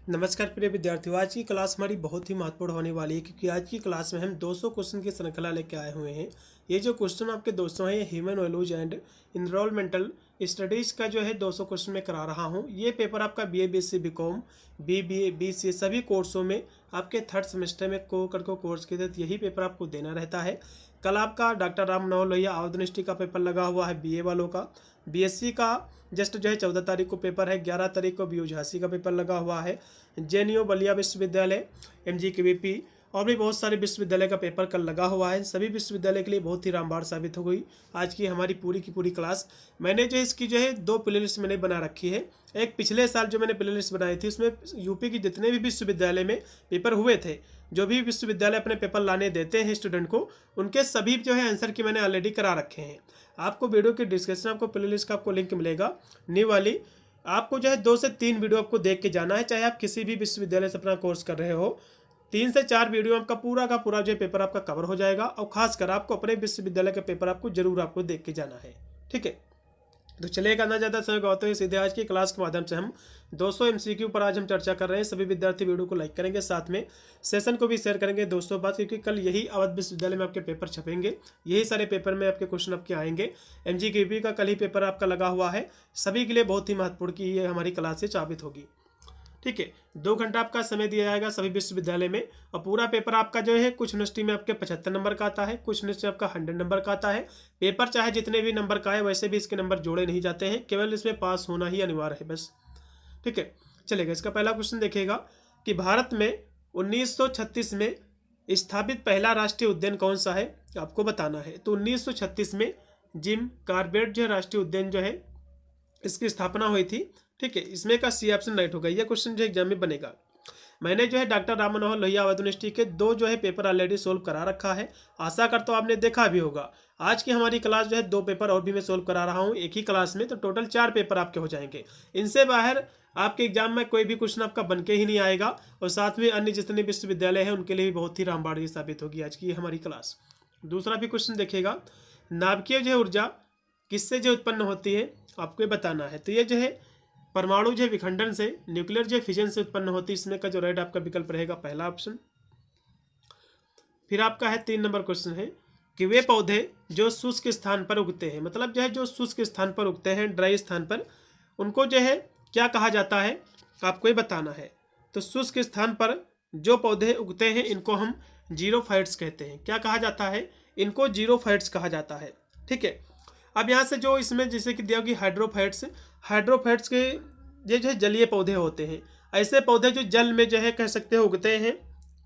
नमस्कार प्रिय विद्यार्थियों। आज की क्लास हमारी बहुत ही महत्वपूर्ण होने वाली है क्योंकि आज की क्लास में हम 200 क्वेश्चन की श्रृंखला लेके आए हुए हैं। ये जो क्वेश्चन आपके दोस्तों हैं, ये ह्यूमन वैल्यूज एंड इनरोलमेंटल स्टडीज़ का जो है 200 क्वेश्चन मैं करा रहा हूँ। ये पेपर आपका BA BSc BCom BBA BCA सभी कोर्सों में आपके थर्ड सेमेस्टर में को कोर्स के तहत यही पेपर आपको देना रहता है। कल आपका डॉक्टर राम मनोहर लोहिया आवेदनिष्टि का पेपर लगा हुआ है BA वालों का। BSc का जस्ट जो है 14 तारीख को पेपर है। 11 तारीख को BU झांसी का पेपर लगा हुआ है। JNU बलिया विश्वविद्यालय, MGKVP और भी बहुत सारे विश्वविद्यालय का पेपर कल लगा हुआ है। सभी विश्वविद्यालय के लिए बहुत ही रामबाण साबित हो गई आज की हमारी पूरी की पूरी क्लास। मैंने जो इसकी जो है 2 प्लेलिस्ट मैंने बना रखी है। एक पिछले साल जो मैंने प्लेलिस्ट बनाई थी उसमें यूपी की जितने भी विश्वविद्यालय में पेपर हुए थे, जो भी विश्वविद्यालय अपने पेपर लाने देते हैं स्टूडेंट को, उनके सभी जो है आंसर की मैंने ऑलरेडी करा रखे हैं। आपको वीडियो के डिस्क्रिप्शन आपको प्लेलिस्ट का आपको लिंक मिलेगा न्यू वाली। आपको जो है 2 से 3 वीडियो आपको देख के जाना है, चाहे आप किसी भी विश्वविद्यालय से अपना कोर्स कर रहे हो। 3 से 4 वीडियो आपका पूरा का पूरा जो पेपर आपका कवर हो जाएगा और खासकर आपको अपने विश्वविद्यालय का पेपर आपको जरूर आपको देख के जाना है। ठीक है, तो चलिएगा ना ज़्यादा समय गवाते हुए सीधे आज की क्लास के माध्यम से हम 200 MCQ पर आज हम चर्चा कर रहे हैं। सभी विद्यार्थी वीडियो को लाइक करेंगे, साथ में सेशन को भी शेयर करेंगे दोस्तों बात, क्योंकि कल यही अवध विश्वविद्यालय में आपके पेपर छपेंगे। यही सारे पेपर में आपके क्वेश्चन आपके आएंगे। MGKVP का कल ही पेपर आपका लगा हुआ है। सभी के लिए बहुत ही महत्वपूर्ण की ये हमारी क्लास से साबित होगी। ठीक है, 2 घंटा आपका समय दिया जाएगा सभी विश्वविद्यालय में और पूरा पेपर आपका जो है कुछ यूनिवर्सिटी में आपके 75 नंबर का आता है, कुछ यूनिवर्सिटी आपका 100 नंबर का आता है। पेपर चाहे जितने भी नंबर का है वैसे भी इसके नंबर जोड़े नहीं जाते हैं, केवल इसमें पास होना ही अनिवार्य है बस। ठीक है, चलेगा। इसका पहला क्वेश्चन देखिएगा कि भारत में 1936 में स्थापित पहला राष्ट्रीय उद्यान कौन सा है, आपको बताना है। तो 1936 में जिम कॉर्बेट जो राष्ट्रीय उद्यान जो है इसकी स्थापना हुई थी। ठीक है, इसमें का सी ऑप्शन राइट होगा। यह क्वेश्चन जो एग्जाम में बनेगा। मैंने जो है डॉक्टर राम मनोहर लोहिया आवेदनिष्टि के 2 जो है पेपर ऑलरेडी सोल्व करा रखा है। आशा करता हूँ आपने देखा भी होगा। आज की हमारी क्लास जो है 2 पेपर और भी मैं सोल्व करा रहा हूँ एक ही क्लास में, तो टोटल 4 पेपर आपके हो जाएंगे। इनसे बाहर आपके एग्जाम में कोई भी क्वेश्चन आपका बन के ही नहीं आएगा और साथ में अन्य जितने विश्वविद्यालय हैं उनके लिए भी बहुत ही रामबाण साबित होगी आज की हमारी क्लास। दूसरा भी क्वेश्चन देखिएगा, नाभिकीय जो ऊर्जा किससे जो उत्पन्न होती है आपको ये बताना है। तो ये जो है परमाणु जो विखंडन से, न्यूक्लियर जो फिजन से उत्पन्न होती है। इसमें का जो राइट आपका विकल्प रहेगा पहला ऑप्शन। फिर आपका है 3 नंबर क्वेश्चन है कि वे पौधे जो शुष्क स्थान पर उगते हैं, मतलब जो है जो शुष्क स्थान पर उगते हैं, ड्राई स्थान पर, उनको जो है क्या कहा जाता है आपको ये बताना है। तो शुष्क स्थान पर जो पौधे उगते हैं इनको हम जीरोफाइट्स कहते हैं। क्या कहा जाता है, इनको जीरोफाइट्स कहा जाता है। ठीक है, अब यहाँ से जो इसमें जैसे कि दिया कि हाइड्रोफाइट्स के ये जो है जलीय पौधे होते हैं। ऐसे पौधे जो जल में जो है कह सकते हैं उगते हैं।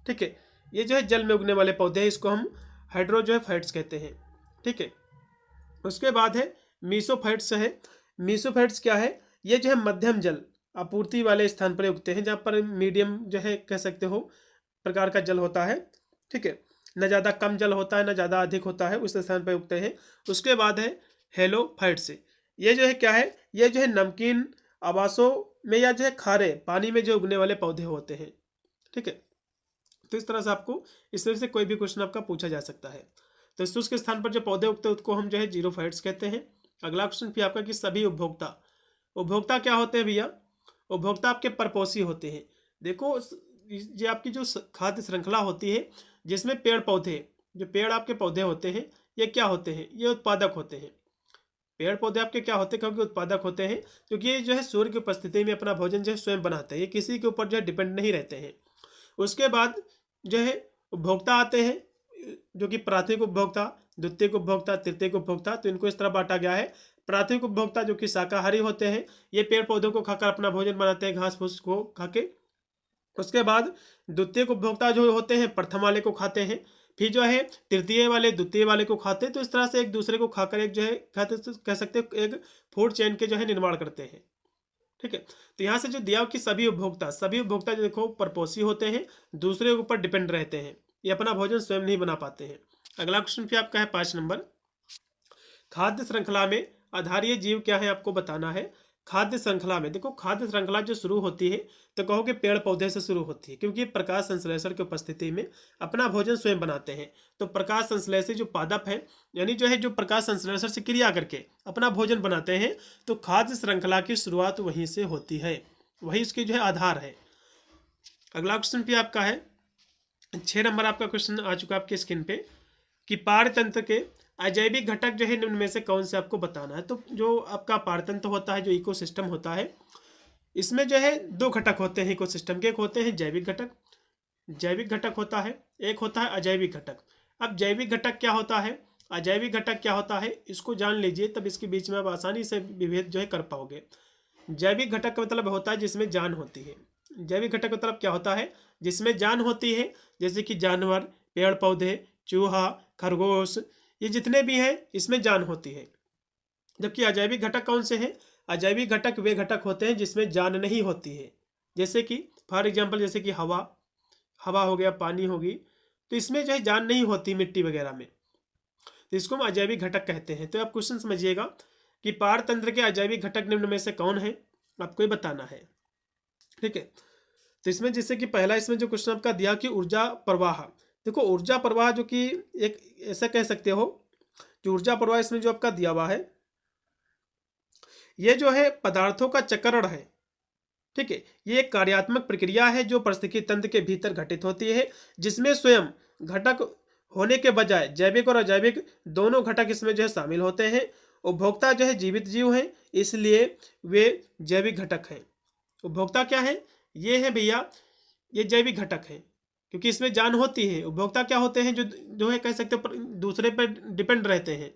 ठीक है, ये जो है जल में उगने वाले पौधे हैं, इसको हम हाइड्रो जो है फाइट्स कहते हैं। ठीक है, उसके बाद है मीसोफाइट्स है। मीसोफाइट्स क्या है, ये जो है मध्यम जल आपूर्ति वाले स्थान पर उगते हैं, जहाँ पर मीडियम जो है कह सकते हो प्रकार का जल होता है। ठीक है, न ज़्यादा कम जल होता है न ज़्यादा अधिक होता है, उस स्थान पर उगते हैं। उसके बाद है हेलोफाइट्स। ये जो है क्या है, ये जो है नमकीन आवासों में या जो है खारे पानी में जो उगने वाले पौधे होते हैं। ठीक है, तो इस तरह से आपको इस तरह से कोई भी क्वेश्चन आपका पूछा जा सकता है। तो शुष्क स्थान पर जो पौधे उगते हैं उसको हम जो है जीरोफाइट्स कहते हैं। अगला क्वेश्चन फिर आपका कि सभी उपभोक्ता क्या होते हैं भैया, उपभोक्ता आपके परपोषी होते हैं। देखो ये आपकी जो खाद्य श्रृंखला होती है जिसमें पेड़ पौधे, जो पेड़ आपके पौधे होते हैं ये क्या होते हैं, ये उत्पादक होते हैं। पेड़ पौधे आपके क्या होते हैं, क्योंकि उत्पादक होते हैं, क्योंकि ये जो है सूर्य की उपस्थिति में अपना भोजन जो है स्वयं बनाते हैं, ये किसी के ऊपर जो है डिपेंड नहीं रहते हैं। उसके बाद जो है उपभोक्ता आते हैं, जो कि प्राथमिक उपभोक्ता, द्वितीयक उपभोक्ता, तृतीयक उपभोक्ता। तो इनको इस तरह बांटा गया है। प्राथमिक उपभोक्ता जो कि शाकाहारी होते हैं, ये पेड़ पौधों को खाकर अपना भोजन बनाते हैं, घास फूस को खा के। उसके बाद द्वितीयक उपभोक्ता जो होते हैं प्रथम वाले को खाते हैं, फिर जो है तृतीय वाले द्वितीय वाले को खाते हैं। तो इस तरह से एक दूसरे को खाकर एक जो है कह सकते हैं एक फूड चेन के जो है निर्माण करते हैं। ठीक है, तो यहाँ से जो दिया कि सभी उपभोक्ता जो देखो परपोषी होते हैं, दूसरे के ऊपर डिपेंड रहते हैं, ये अपना भोजन स्वयं नहीं बना पाते हैं। अगला क्वेश्चन फिर आपका है 5 नंबर, खाद्य श्रृंखला में आधारीय जीव क्या है आपको बताना है। खाद्य श्रृंखला में देखो, खाद्य श्रृंखला जो शुरू होती है तो कहो कि पेड़ पौधे से शुरू होती है, क्योंकि प्रकाश संश्लेषण की उपस्थिति में अपना भोजन स्वयं बनाते हैं। तो प्रकाश संश्लेषी जो पादप है, यानी जो है जो प्रकाश संश्लेषण से क्रिया करके अपना भोजन बनाते हैं, तो खाद्य श्रृंखला की शुरुआत वहीं से होती है, वही उसकी जो है आधार है। अगला क्वेश्चन भी आपका है 6 नंबर आपका क्वेश्चन आ चुका है आपके स्क्रीन पे कि पारतंत्र के अजैविक घटक जो है निम्न में से कौन से आपको बताना है। तो जो आपका पारतंत्र होता है, जो इकोसिस्टम होता है, इसमें जो है दो घटक होते हैं इकोसिस्टम के। एक होते हैं जैविक घटक, जैविक घटक होता है, एक होता है अजैविक घटक। अब जैविक घटक क्या होता है, अजैविक घटक क्या होता है, इसको जान लीजिए, तब इसके बीच में आप आसानी से विभेद जो है कर पाओगे। जैविक घटक का मतलब होता है जिसमें जान होती है। जैविक घटक का मतलब क्या होता है, जिसमें जान होती है, जैसे कि जानवर, पेड़ पौधे, चूहा, खरगोश, ये जितने भी हैं इसमें जान होती है। जबकि अजैविक घटक कौन से हैं, अजैविक घटक वे घटक होते हैं जिसमें जान नहीं होती है। जैसे कि फॉर एग्जाम्पल, जैसे कि हवा, हवा हो गया, पानी होगी, तो इसमें जो है जान नहीं होती मिट्टी वगैरह में, तो इसको हम अजैविक घटक कहते हैं। तो आप क्वेश्चन समझिएगा कि पारतंत्र के अजैविक घटक निम्न में से कौन है, आपको ये बताना है। ठीक है, तो इसमें जैसे कि पहला इसमें जो क्वेश्चन आपका दिया कि ऊर्जा प्रवाह, देखो ऊर्जा प्रवाह जो कि एक ऐसा कह सकते हो, जो ऊर्जा प्रवाह इसमें जो आपका दिया हुआ है, ये जो है पदार्थों का चक्रण है। ठीक है, ये एक कार्यात्मक प्रक्रिया है जो पारिस्थितिकी तंत्र के भीतर घटित होती है, जिसमें स्वयं घटक होने के बजाय जैविक और अजैविक दोनों घटक इसमें जो है शामिल होते हैं। उपभोक्ता जो है जीवित जीव हैं, इसलिए वे जैविक घटक हैं। उपभोक्ता क्या है, ये है भैया, ये जैविक घटक है, क्योंकि इसमें जान होती है। उपभोक्ता क्या होते हैं, जो है कह सकते हो दूसरे पर डिपेंड रहते हैं।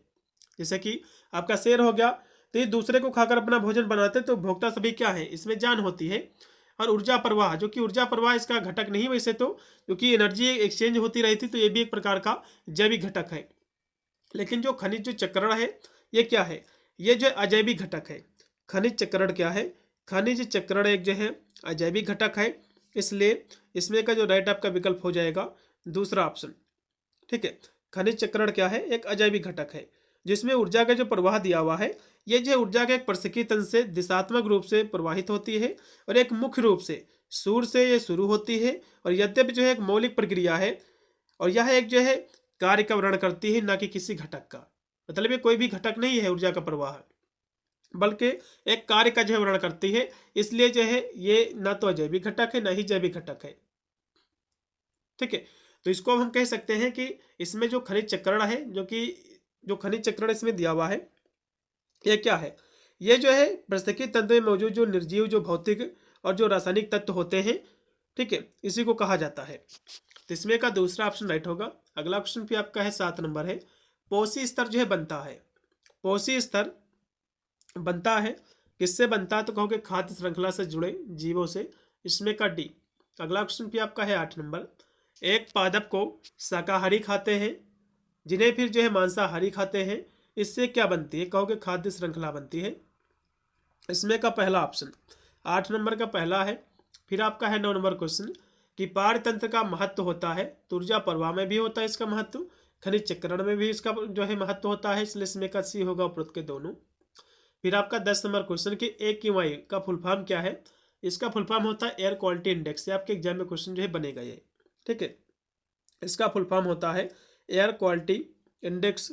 जैसे कि आपका शेर हो गया, तो ये दूसरे को खाकर अपना भोजन बनाते हैं, तो उपभोक्ता सभी क्या है, इसमें जान होती है। और ऊर्जा प्रवाह, जो कि ऊर्जा प्रवाह इसका घटक नहीं वैसे तो, क्योंकि एनर्जी एक्सचेंज होती रहती, तो ये भी एक प्रकार का जैविक घटक है। लेकिन जो खनिज जो चक्रण है, ये क्या है, ये जो अजैविक घटक है। खनिज चक्रण क्या है, खनिज चक्रण एक जो है अजैविक घटक है, इसलिए इसमें का जो राइट आपका विकल्प हो जाएगा दूसरा ऑप्शन। ठीक है, खनिज चक्रण क्या है, एक अजैविक घटक है, जिसमें ऊर्जा का जो प्रवाह दिया हुआ है, ये जो ऊर्जा के एक पारिस्थितिकी तंत्र से दिशात्मक रूप से प्रवाहित होती है, और एक मुख्य रूप से सूर्य से ये शुरू होती है। और यद्यपि जो है एक मौलिक प्रक्रिया है, और यह एक जो है कार्य का वर्णन करती है, ना कि किसी घटक का। मतलब ये कोई भी घटक नहीं है ऊर्जा का प्रवाह, बल्कि एक कार्य का जो है वर्णन करती है। इसलिए जो है ये ना तो अजैविक घटक है, ना ही जैविक घटक है। ठीक है, तो इसको हम कह सकते हैं कि इसमें जो खनिज चक्रण है, जो खनिज चक्रण इसमें दिया हुआ है, ये क्या है, ये जो है पारिस्थितिकी तंत्र में मौजूद जो निर्जीव, जो भौतिक और जो रासायनिक तत्व होते हैं, ठीक है, इसी को कहा जाता है। तो इसमें का दूसरा ऑप्शन राइट होगा। अगला क्वेश्चन भी आपका है 7 नंबर है, पोषी स्तर जो है बनता है, पोषी स्तर बनता है किससे बनता है, तो कहोगे खाद्य श्रृंखला से जुड़े जीवों से, इसमें का डी। अगला क्वेश्चन भी आपका है 8 नंबर, एक पादप को शाकाहारी खाते हैं, जिन्हें फिर जो है मांसाहारी खाते हैं, इससे क्या बनती है, कहोगे खाद्य श्रृंखला बनती है। इसमें का पहला ऑप्शन 8 नंबर का पहला है। फिर आपका है 9 नंबर क्वेश्चन कि पारतंत्र का महत्व होता है, तो ऊर्जा प्रवाह में भी होता है इसका महत्व, खनिज चक्रण में भी इसका जो है महत्व होता है, इसलिए इसमें का सी होगा उपरोक्त के दोनों। फिर आपका 10 नंबर क्वेश्चन कि AQI का फुल फॉर्म क्या है, इसका फुल फॉर्म होता है एयर क्वालिटी इंडेक्स। ये आपके एग्जाम में क्वेश्चन जो है बनेगा ये। ठीक है, इसका फुल फॉर्म होता है एयर क्वालिटी इंडेक्स।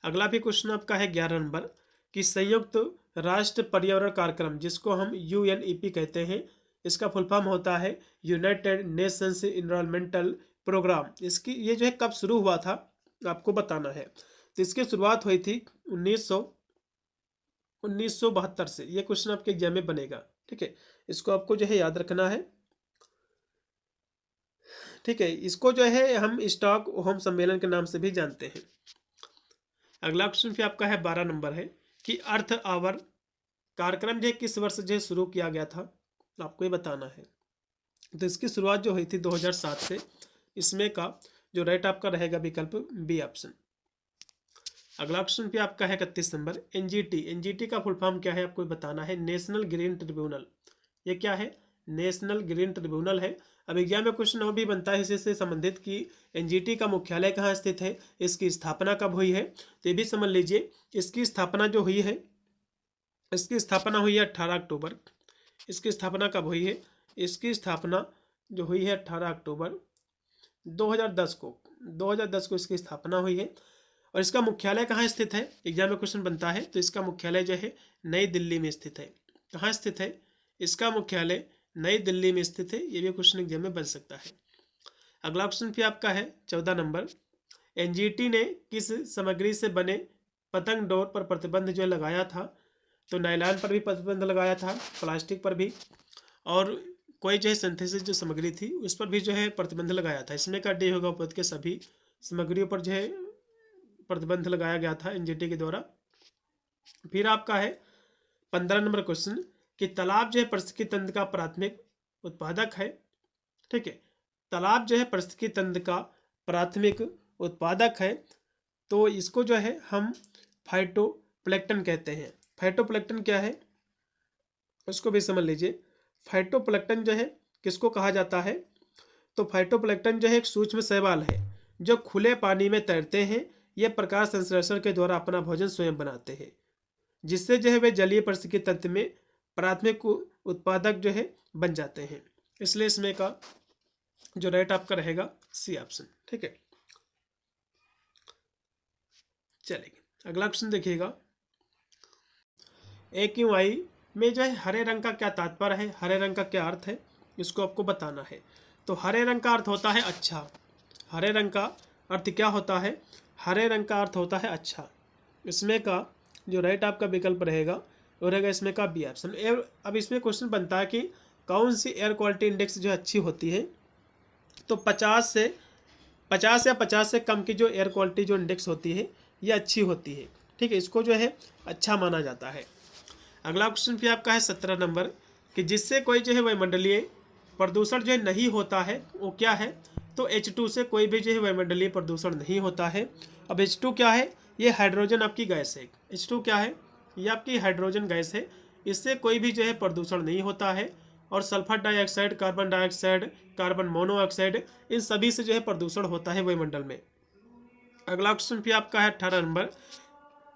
अगला भी क्वेश्चन आपका है 11 नंबर कि संयुक्त राष्ट्र पर्यावरण कार्यक्रम, जिसको हम UNEP कहते हैं, इसका फुल फॉर्म होता है यूनाइटेड नेशंस एनवायरमेंटल प्रोग्राम। इसकी ये जो है कब शुरू हुआ था आपको बताना है। तो इसकी शुरुआत हुई थी 1972 से। ये क्वेश्चन आपके एग्जाम में बनेगा। ठीक है, इसको आपको जो है याद रखना है। ठीक है, इसको जो है हम स्टॉकहोम सम्मेलन के नाम से भी जानते हैं। अगला क्वेश्चन भी आपका है 12 नंबर है कि अर्थ आवर कार्यक्रम जो किस वर्ष जो शुरू किया गया था, आपको ये बताना है। तो इसकी शुरुआत जो हुई थी 2007 से। इसमें का जो राइट आपका रहेगा विकल्प बी ऑप्शन। अगला क्वेश्चन भी आपका है 31 नंबर, NGT का फुल फॉर्म क्या है, आपको बताना है। नेशनल ग्रीन ट्रिब्यूनल, ये क्या है, नेशनल ग्रीन ट्रिब्यूनल है। अब एग्जाम में क्वेश्चन और भी बनता है इससे संबंधित कि NGT का मुख्यालय कहाँ स्थित है, इसकी स्थापना कब हुई है, तो ये भी समझ लीजिए। इसकी स्थापना जो हुई है, इसकी स्थापना हुई है 18 अक्टूबर। इसकी स्थापना कब हुई है, इसकी स्थापना जो हुई है 18 अक्टूबर 2010 को। 2010 को इसकी स्थापना हुई है। और इसका मुख्यालय कहाँ स्थित है, एग्जाम में क्वेश्चन बनता है, तो इसका मुख्यालय जो है नई दिल्ली में स्थित है। कहाँ स्थित है, इसका मुख्यालय नई दिल्ली में स्थित है। ये भी क्वेश्चन एग्जाम में बन सकता है। अगला क्वेश्चन भी आपका है 14 नंबर, एनजीटी ने किस सामग्री से बने पतंग डोर पर प्रतिबंध जो लगाया था? तो नायलॉन पर भी प्रतिबंध लगाया था, प्लास्टिक पर भी, और कोई जो है सिंथेसिस जो सामग्री थी उस पर भी जो है प्रतिबंध लगाया था। इसमें का डी होगा उपरोक्त के सभी सामग्रियों पर जो है प्रतिबंध लगाया गया था एनजीटी के द्वारा। फिर आपका है 15 नंबर क्वेश्चन कि तालाब जो है पारिस्थितिकी तंत्र का प्राथमिक उत्पादक है। ठीक है, तालाब जो है पारिस्थितिकी तंत्र का प्राथमिक उत्पादक है, तो इसको जो है हम फाइटोप्लैंक्टन कहते हैं। फाइटोप्लैंक्टन क्या है उसको भी समझ लीजिए। फाइटोप्लैंक्टन जो है किसको कहा जाता है? तो फाइटोप्लैंक्टन जो है एक सूक्ष्म शैवाल है जो खुले पानी में तैरते हैं। ये प्रकाश संश्लेषण के द्वारा अपना भोजन स्वयं बनाते हैं, जिससे जो है वे जलीय पारिस्थितिकी तंत्र में प्राथमिक उत्पादक जो है बन जाते हैं। इसलिए इसमें का जो राइट आपका रहेगा सी ऑप्शन। ठीक है, चलेंगे अगला क्वेश्चन देखिएगा। AQI में जो है हरे रंग का क्या तात्पर्य है, हरे रंग का क्या अर्थ है, इसको आपको बताना है। तो हरे रंग का अर्थ होता है अच्छा। हरे रंग का अर्थ क्या होता है? हरे रंग का अर्थ होता है अच्छा। इसमें का जो राइट आपका विकल्प रहेगा वो रहेगा इसमें का बी ऑप्शन। अब इसमें क्वेश्चन बनता है कि कौन सी एयर क्वालिटी इंडेक्स जो अच्छी होती है? तो 50 या 50 से कम की जो एयर क्वालिटी जो इंडेक्स होती है ये अच्छी होती है। ठीक है, इसको जो है अच्छा माना जाता है। अगला क्वेश्चन भी आपका है 17 नंबर कि जिससे कोई जो है वायुमंडलीय प्रदूषण जो है नहीं होता है वो क्या है? तो H2 से कोई भी जो है वायुमंडलीय प्रदूषण नहीं होता है। अब H2 क्या है? ये हाइड्रोजन आपकी गैस है। H2 क्या है? ये आपकी हाइड्रोजन गैस है। इससे कोई भी जो है प्रदूषण नहीं होता है। और sulphur dioxide, carbon dioxide, carbon monoxide, इन सभी से जो है प्रदूषण होता है वायुमंडल में। अगला क्वेश्चन भी आपका है 18 नंबर,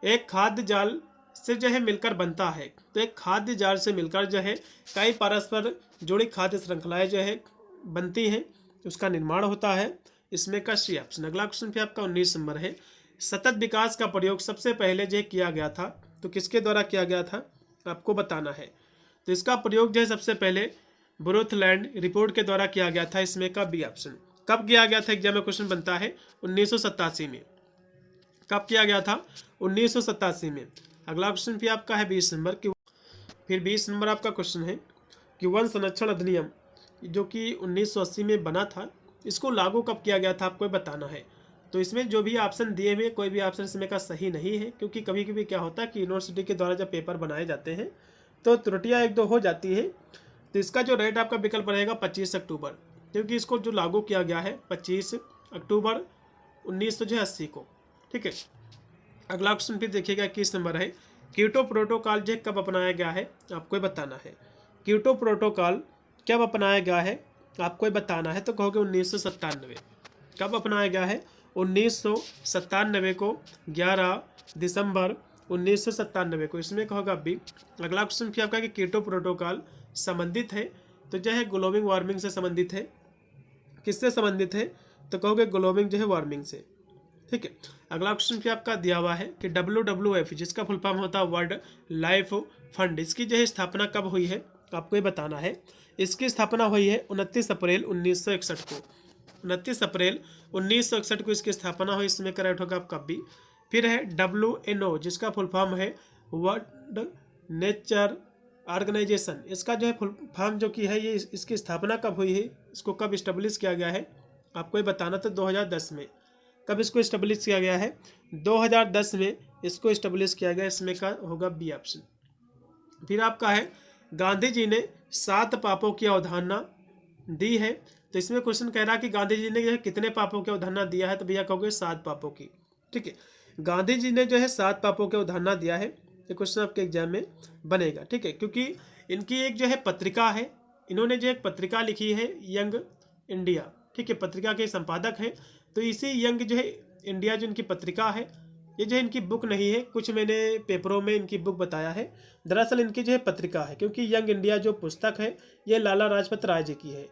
एक खाद्य जाल से जो है मिलकर बनता है। तो एक खाद्य जाल से मिलकर जो है कई परस्पर जुड़ी खाद्य श्रृंखलाएं जो है बनती हैं, उसका निर्माण होता है। इसमें का सी ऑप्शन। अगला क्वेश्चन भी आपका 19 नंबर है, सतत विकास का प्रयोग सबसे पहले जो किया गया था, तो किसके द्वारा किया गया था आपको बताना है। तो इसका प्रयोग जो है सबसे पहले ब्रूथलैंड रिपोर्ट के द्वारा किया गया था। इसमें का बी ऑप्शन। कब किया गया था? एग्जाम में क्वेश्चन बनता है 1987 में। कब किया गया था? 1987 में। अगला क्वेश्चन भी आपका है 20 नंबर की। फिर 20 नंबर आपका क्वेश्चन है कि वन संरक्षण अधिनियम जो कि 1980 में बना था, इसको लागू कब किया गया था आपको बताना है। तो इसमें जो भी ऑप्शन दिए हुए कोई भी ऑप्शन इसमें का सही नहीं है, क्योंकि कभी कभी क्या होता है कि यूनिवर्सिटी के द्वारा जब पेपर बनाए जाते हैं तो त्रुटियां एक दो हो जाती है। तो इसका जो राइट आपका विकल्प रहेगा 25 अक्टूबर, क्योंकि इसको जो लागू किया गया है 25 अक्टूबर 1980 को। ठीक है, अगला क्वेश्चन फिर देखिएगा 21 नंबर है, क्योटो प्रोटोकॉल जो कब अपनाया गया है आपको बताना है। क्योटो प्रोटोकॉल कब अपनाया गया है आपको बताना है। तो कहोगे 1997। कब अपनाया गया है? 1997 को, 11 दिसंबर 1997 को। इसमें कहोगा अभी। अगला क्वेश्चन फिर आपका कि क्योटो प्रोटोकॉल संबंधित है तो जो है ग्लोबल वार्मिंग से संबंधित है। किससे संबंधित है? तो कहोगे ग्लोबल जो है वार्मिंग से। ठीक है, अगला क्वेश्चन फिर आपका दिया हुआ है कि WWF जिसका फुल फॉर्म होता है वर्ल्ड लाइफ फंड, इसकी जो है स्थापना कब हुई है आपको ये बताना है। इसकी स्थापना हुई है 29 अप्रैल 1961 को। 29 अप्रैल 1961 को इसकी स्थापना हुई। इसमें करेक्ट होगा आपका बी। फिर है WNO जिसका फुल फॉर्म है वर्ल्ड नेचर ऑर्गेनाइजेशन। इसका जो है फुल फॉर्म जो की है ये इसकी स्थापना कब हुई है, इसको कब इस्टेब्लिश किया गया है आपको ये बताना। तो 2010 में। कब इसको इस्टेब्लिश किया गया है? 2010 में इसको इस्टेब्लिश किया गया। इसमें का होगा बी ऑप्शन। फिर आपका है गांधी जी ने 7 पापों की अवधारणा दी है। तो इसमें क्वेश्चन कह रहा है कि गांधी जी ने जो है कितने पापों की अवधारणा दिया है? तो भैया कहोगे 7 पापों की। ठीक है, गांधी जी ने जो है 7 पापों की अवधारणा दिया है। ये क्वेश्चन आपके एग्जाम में बनेगा। ठीक है, क्योंकि इनकी एक जो है पत्रिका है, इन्होंने जो एक पत्रिका लिखी है यंग इंडिया। ठीक है, पत्रिका के संपादक हैं। तो इसी यंग जो है इंडिया जो इनकी पत्रिका है, ये जो है इनकी बुक नहीं है, कुछ मैंने पेपरों में इनकी बुक बताया है, दरअसल इनकी जो है पत्रिका है। क्योंकि यंग इंडिया जो पुस्तक है ये लाला लाजपत राय जी की है,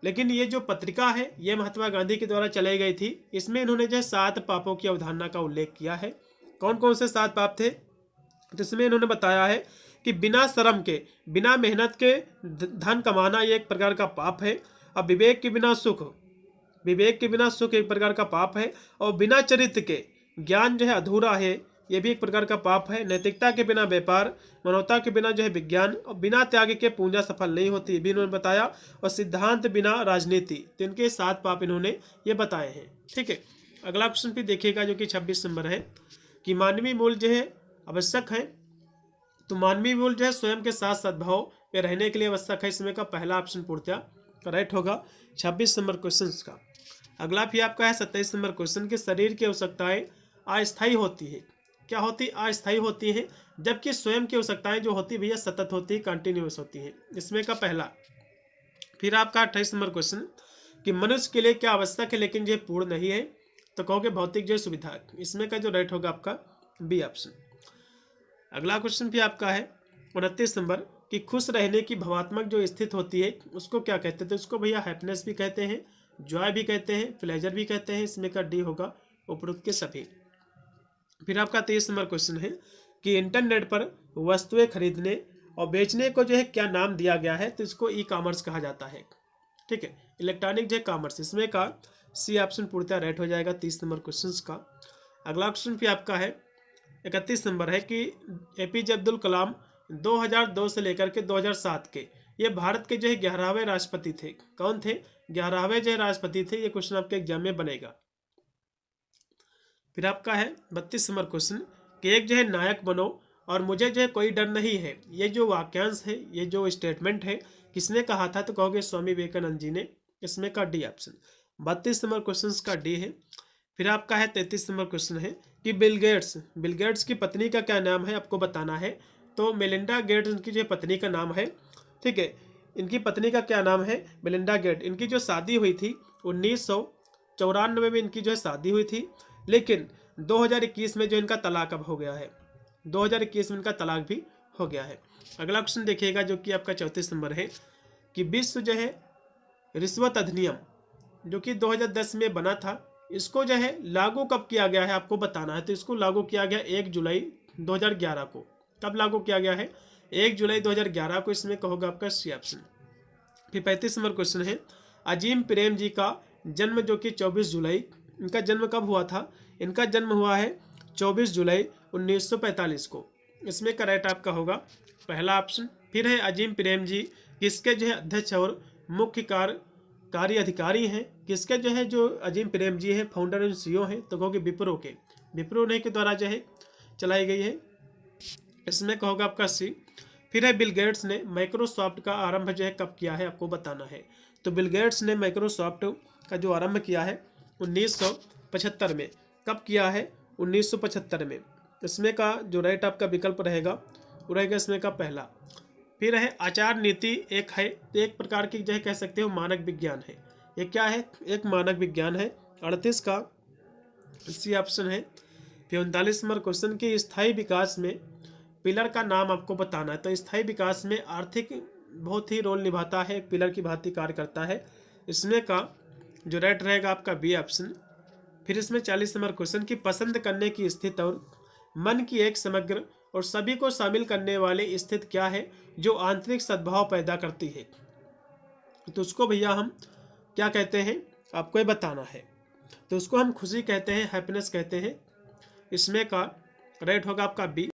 लेकिन ये जो पत्रिका है ये महात्मा गांधी के द्वारा चलाई गई थी। इसमें इन्होंने जो है 7 पापों की अवधारणा का उल्लेख किया है। कौन कौन से 7 पाप थे? तो इसमें इन्होंने बताया है कि बिना श्रम के, बिना मेहनत के धन कमाना ये एक प्रकार का पाप है। अब विवेक के बिना सुख, विवेक के बिना सुख एक प्रकार का पाप है। और बिना चरित्र के ज्ञान जो है अधूरा है, ये भी एक प्रकार का पाप है। नैतिकता के बिना व्यापार, मानवता के बिना जो है विज्ञान, और बिना त्याग के पूजा सफल नहीं होती, ये भी इन्होंने बताया। और सिद्धांत बिना राजनीति, तो इनके 7 पाप इन्होंने ये बताए हैं। ठीक है, अगला क्वेश्चन भी देखिएगा जो कि 26 नंबर है कि मानवीय मूल्य जो है आवश्यक है। तो मानवीय मूल्य जो है स्वयं के साथ सद्भाव में रहने के लिए आवश्यक है। इसमें का पहला ऑप्शन पूर्णतः करेक्ट होगा 26 नंबर क्वेश्चन का। अगला भी आपका है 27 नंबर क्वेश्चन कि शरीर की आवश्यकताएं अस्थायी होती है। क्या होती? अस्थायी होती है, जबकि स्वयं की आवश्यकताएं जो होती भैया सतत होती है, कंटिन्यूस होती है। इसमें का पहला। फिर आपका 28 नंबर क्वेश्चन कि मनुष्य के लिए क्या आवश्यक है लेकिन ये पूर्ण नहीं है, तो कहोगे भौतिक जो सुविधा। इसमें का जो राइट होगा आपका बी ऑप्शन। अगला क्वेश्चन भी आपका है 29 नंबर कि खुश रहने की भावात्मक जो स्थिति होती है उसको क्या कहते हैं? तो उसको भैया हैप्पीनेस भी कहते हैं, जॉय भी कहते हैं, प्लेजर भी कहते हैं। इसमें का डी होगा उपरोक्त के सभी। फिर आपका 23 नंबर क्वेश्चन है कि इंटरनेट पर वस्तुएं खरीदने और बेचने को जो है क्या नाम दिया गया है? तो इसको ई कॉमर्स कहा जाता है। ठीक है, इलेक्ट्रॉनिक जो है कॉमर्स। इसमें का सी ऑप्शन पूर्णतः राइट हो जाएगा 30 नंबर क्वेश्चन का। अगला क्वेश्चन भी आपका है 31 नंबर है कि एपीजे अब्दुल कलाम 2002 से लेकर के 2007 के ये भारत के जो है 11वें राष्ट्रपति थे। कौन थे? 11वें जो है राष्ट्रपति थे। ये क्वेश्चन आपके एग्जाम में बनेगा। फिर आपका है 32 नंबर क्वेश्चन कि एक जो है नायक बनो और मुझे जो है कोई डर नहीं है, ये जो वाक्यांश है, ये जो स्टेटमेंट है, किसने कहा था? तो कहोगे स्वामी विवेकानंद जी ने। इसमें का डी ऑप्शन। 32 नंबर क्वेश्चन का डी है। फिर आपका है 33 नंबर क्वेश्चन है कि बिल गेट्स की पत्नी का क्या नाम है, आपको बताना है। तो मेलिंडा गेट्स इनकी जो पत्नी का नाम है। ठीक है, इनकी पत्नी का क्या नाम है? Melinda Gates. इनकी जो शादी हुई थी 1994 में इनकी जो है शादी हुई थी, लेकिन 2021 में जो इनका तलाक अब हो गया है। 2021 में इनका तलाक भी हो गया है। अगला क्वेश्चन देखिएगा जो कि आपका 34 नंबर है कि विश्व जो है रिश्वत अधिनियम जो कि 2010 में बना था, इसको जो है लागू कब किया गया है, आपको बताना है। तो इसको लागू किया गया 1 जुलाई 2011 को। कब लागू किया गया है? 1 जुलाई 2011 को। इसमें कहोगे आपका सी ऑप्शन। फिर 35 नंबर क्वेश्चन है अजीम प्रेम जी का जन्म जो कि 24 जुलाई, इनका जन्म कब हुआ था? इनका जन्म हुआ है 24 जुलाई 1945 को। इसमें करेक्ट आपका होगा पहला ऑप्शन। फिर है अजीम प्रेम जी किसके जो है अध्यक्ष और मुख्य कार्य अधिकारी हैं? किसके जो है जो अजीम प्रेम जी है फाउंडर एंड सीईओ हैं? तो कहोगे विप्रो के। विप्रो ने के द्वारा जो है चलाई गई है। इसमें कहोगे आपका सी। फिर है बिल गेट्स ने माइक्रोसॉफ्ट का आरंभ जो है कब किया है, आपको बताना है। तो बिल गेट्स ने माइक्रोसॉफ्ट का जो आरंभ किया है 1975 में। कब किया है? 1975 में। इसमें का जो राइट आपका विकल्प रहेगा वो रहेगा इसमें का पहला। फिर है आचार नीति एक है, एक प्रकार की जो है कह सकते हो मानक विज्ञान है। ये क्या है? एक मानक विज्ञान है। 38 का सी ऑप्शन है। फिर 39 नंबर क्वेश्चन की स्थायी विकास में पिलर का नाम आपको बताना है। तो स्थायी विकास में आर्थिक बहुत ही रोल निभाता है, एक पिलर की भांति कार्य करता है। इसमें का जो राइट रहेगा आपका बी ऑप्शन। फिर इसमें 40 नंबर क्वेश्चन की पसंद करने की स्थिति और मन की एक समग्र और सभी को शामिल करने वाली स्थिति क्या है जो आंतरिक सद्भाव पैदा करती है? तो उसको भैया हम क्या कहते हैं, आपको ये बताना है। तो उसको हम खुशी कहते हैं, हैप्पीनेस कहते हैं। इसमें का राइट होगा आपका बी।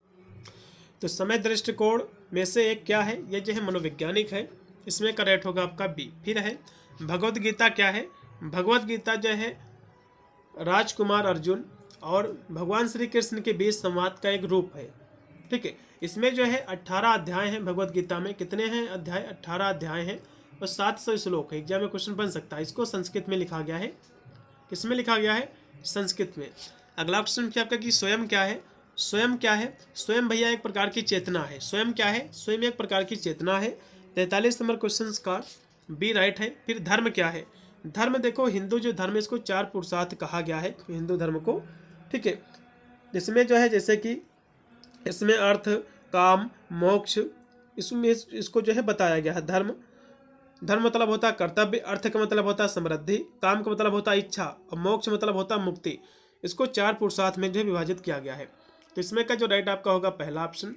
तो समय दृष्टिकोण में से एक क्या है? ये जो है मनोवैज्ञानिक है। इसमें का राइट होगा आपका बी। फिर है भगवत गीता क्या है? भगवत गीता जो है राजकुमार अर्जुन और भगवान श्री कृष्ण के बीच संवाद का एक रूप है। ठीक है, इसमें जो है 18 अध्याय हैं भगवत गीता में। कितने हैं अध्याय? 18 अध्याय हैं और 700 श्लोक है। एग्जाम में क्वेश्चन बन सकता है। इसको संस्कृत में लिखा गया है। किसमें लिखा गया है? संस्कृत में। अगला क्वेश्चन क्या आपका कि स्वयं क्या है? स्वयं क्या है? स्वयं भैया एक प्रकार की चेतना है। स्वयं क्या है? स्वयं एक प्रकार की चेतना है। 43 नंबर क्वेश्चन का बी राइट है। फिर धर्म क्या है? धर्म देखो हिंदू जो धर्म है इसको 4 पुरुषार्थ कहा गया है हिंदू धर्म को। ठीक है, इसमें जो है जैसे कि इसमें अर्थ, काम, मोक्ष, इसमें इसको जो है बताया गया है। धर्म मतलब होता है कर्तव्य, अर्थ का मतलब होता है समृद्धि, काम का मतलब होता है इच्छा और मोक्ष मतलब होता है मुक्ति। इसको 4 पुरुषार्थ में जो है विभाजित किया गया है। तो इसमें का जो राइट आपका होगा पहला ऑप्शन।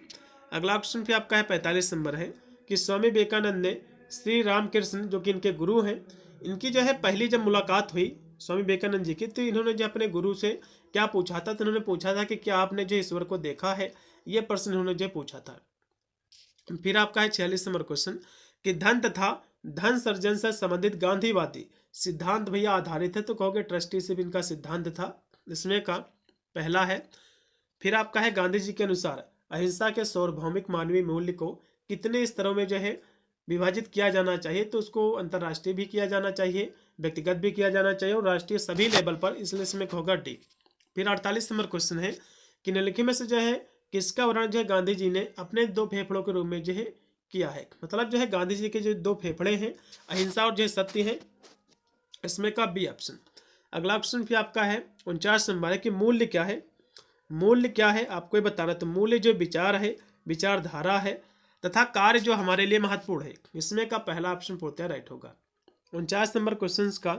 अगला क्वेश्चन फिर आपका है 45 नंबर है कि स्वामी विवेकानंद ने श्री रामकृष्ण जो कि इनके गुरु हैं, इनकी जो है पहली जब मुलाकात हुई स्वामी विवेकानंद जी की, तो इन्होंने जो अपने गुरु से क्या पूछा था, तो इन्होंने पूछा था कि क्या आपने जो ईश्वर को देखा है, ये प्रश्न इन्होंने जो पूछा था। फिर आपका है 46 नंबर क्वेश्चन कि धन तथा धन सृजन से संबंधित गांधीवादी सिद्धांत भैया आधारित है, तो कहोगे ट्रस्टीशिप इनका सिद्धांत था। इसमें का पहला है। फिर आपका है गांधी जी के अनुसार अहिंसा के सार्वभौमिक मानवीय मूल्य को कितने स्तरों में जो है विभाजित किया जाना चाहिए, तो उसको अंतर्राष्ट्रीय भी किया जाना चाहिए, व्यक्तिगत भी किया जाना चाहिए और राष्ट्रीय सभी लेवल पर, इसलिए इसमें होगा डी। फिर 48 नंबर क्वेश्चन है कि निम्नलिखित में से जो है किसका वर्णन जो है गांधी जी ने अपने दो फेफड़ों के रूप में जो है किया है। मतलब जो है गांधी जी के जो दो फेफड़े हैं अहिंसा और जो है सत्य है, इसमें का बी ऑप्शन। अगला क्वेश्चन फिर आपका है 49 नंबर है कि मूल्य क्या है। मूल्य क्या है आपको ये बताना, तो मूल्य जो विचार है, विचारधारा है तथा कार्य जो हमारे लिए महत्वपूर्ण है, इसमें का पहला ऑप्शन पूर्णतः राइट होगा। 49 नंबर क्वेश्चन का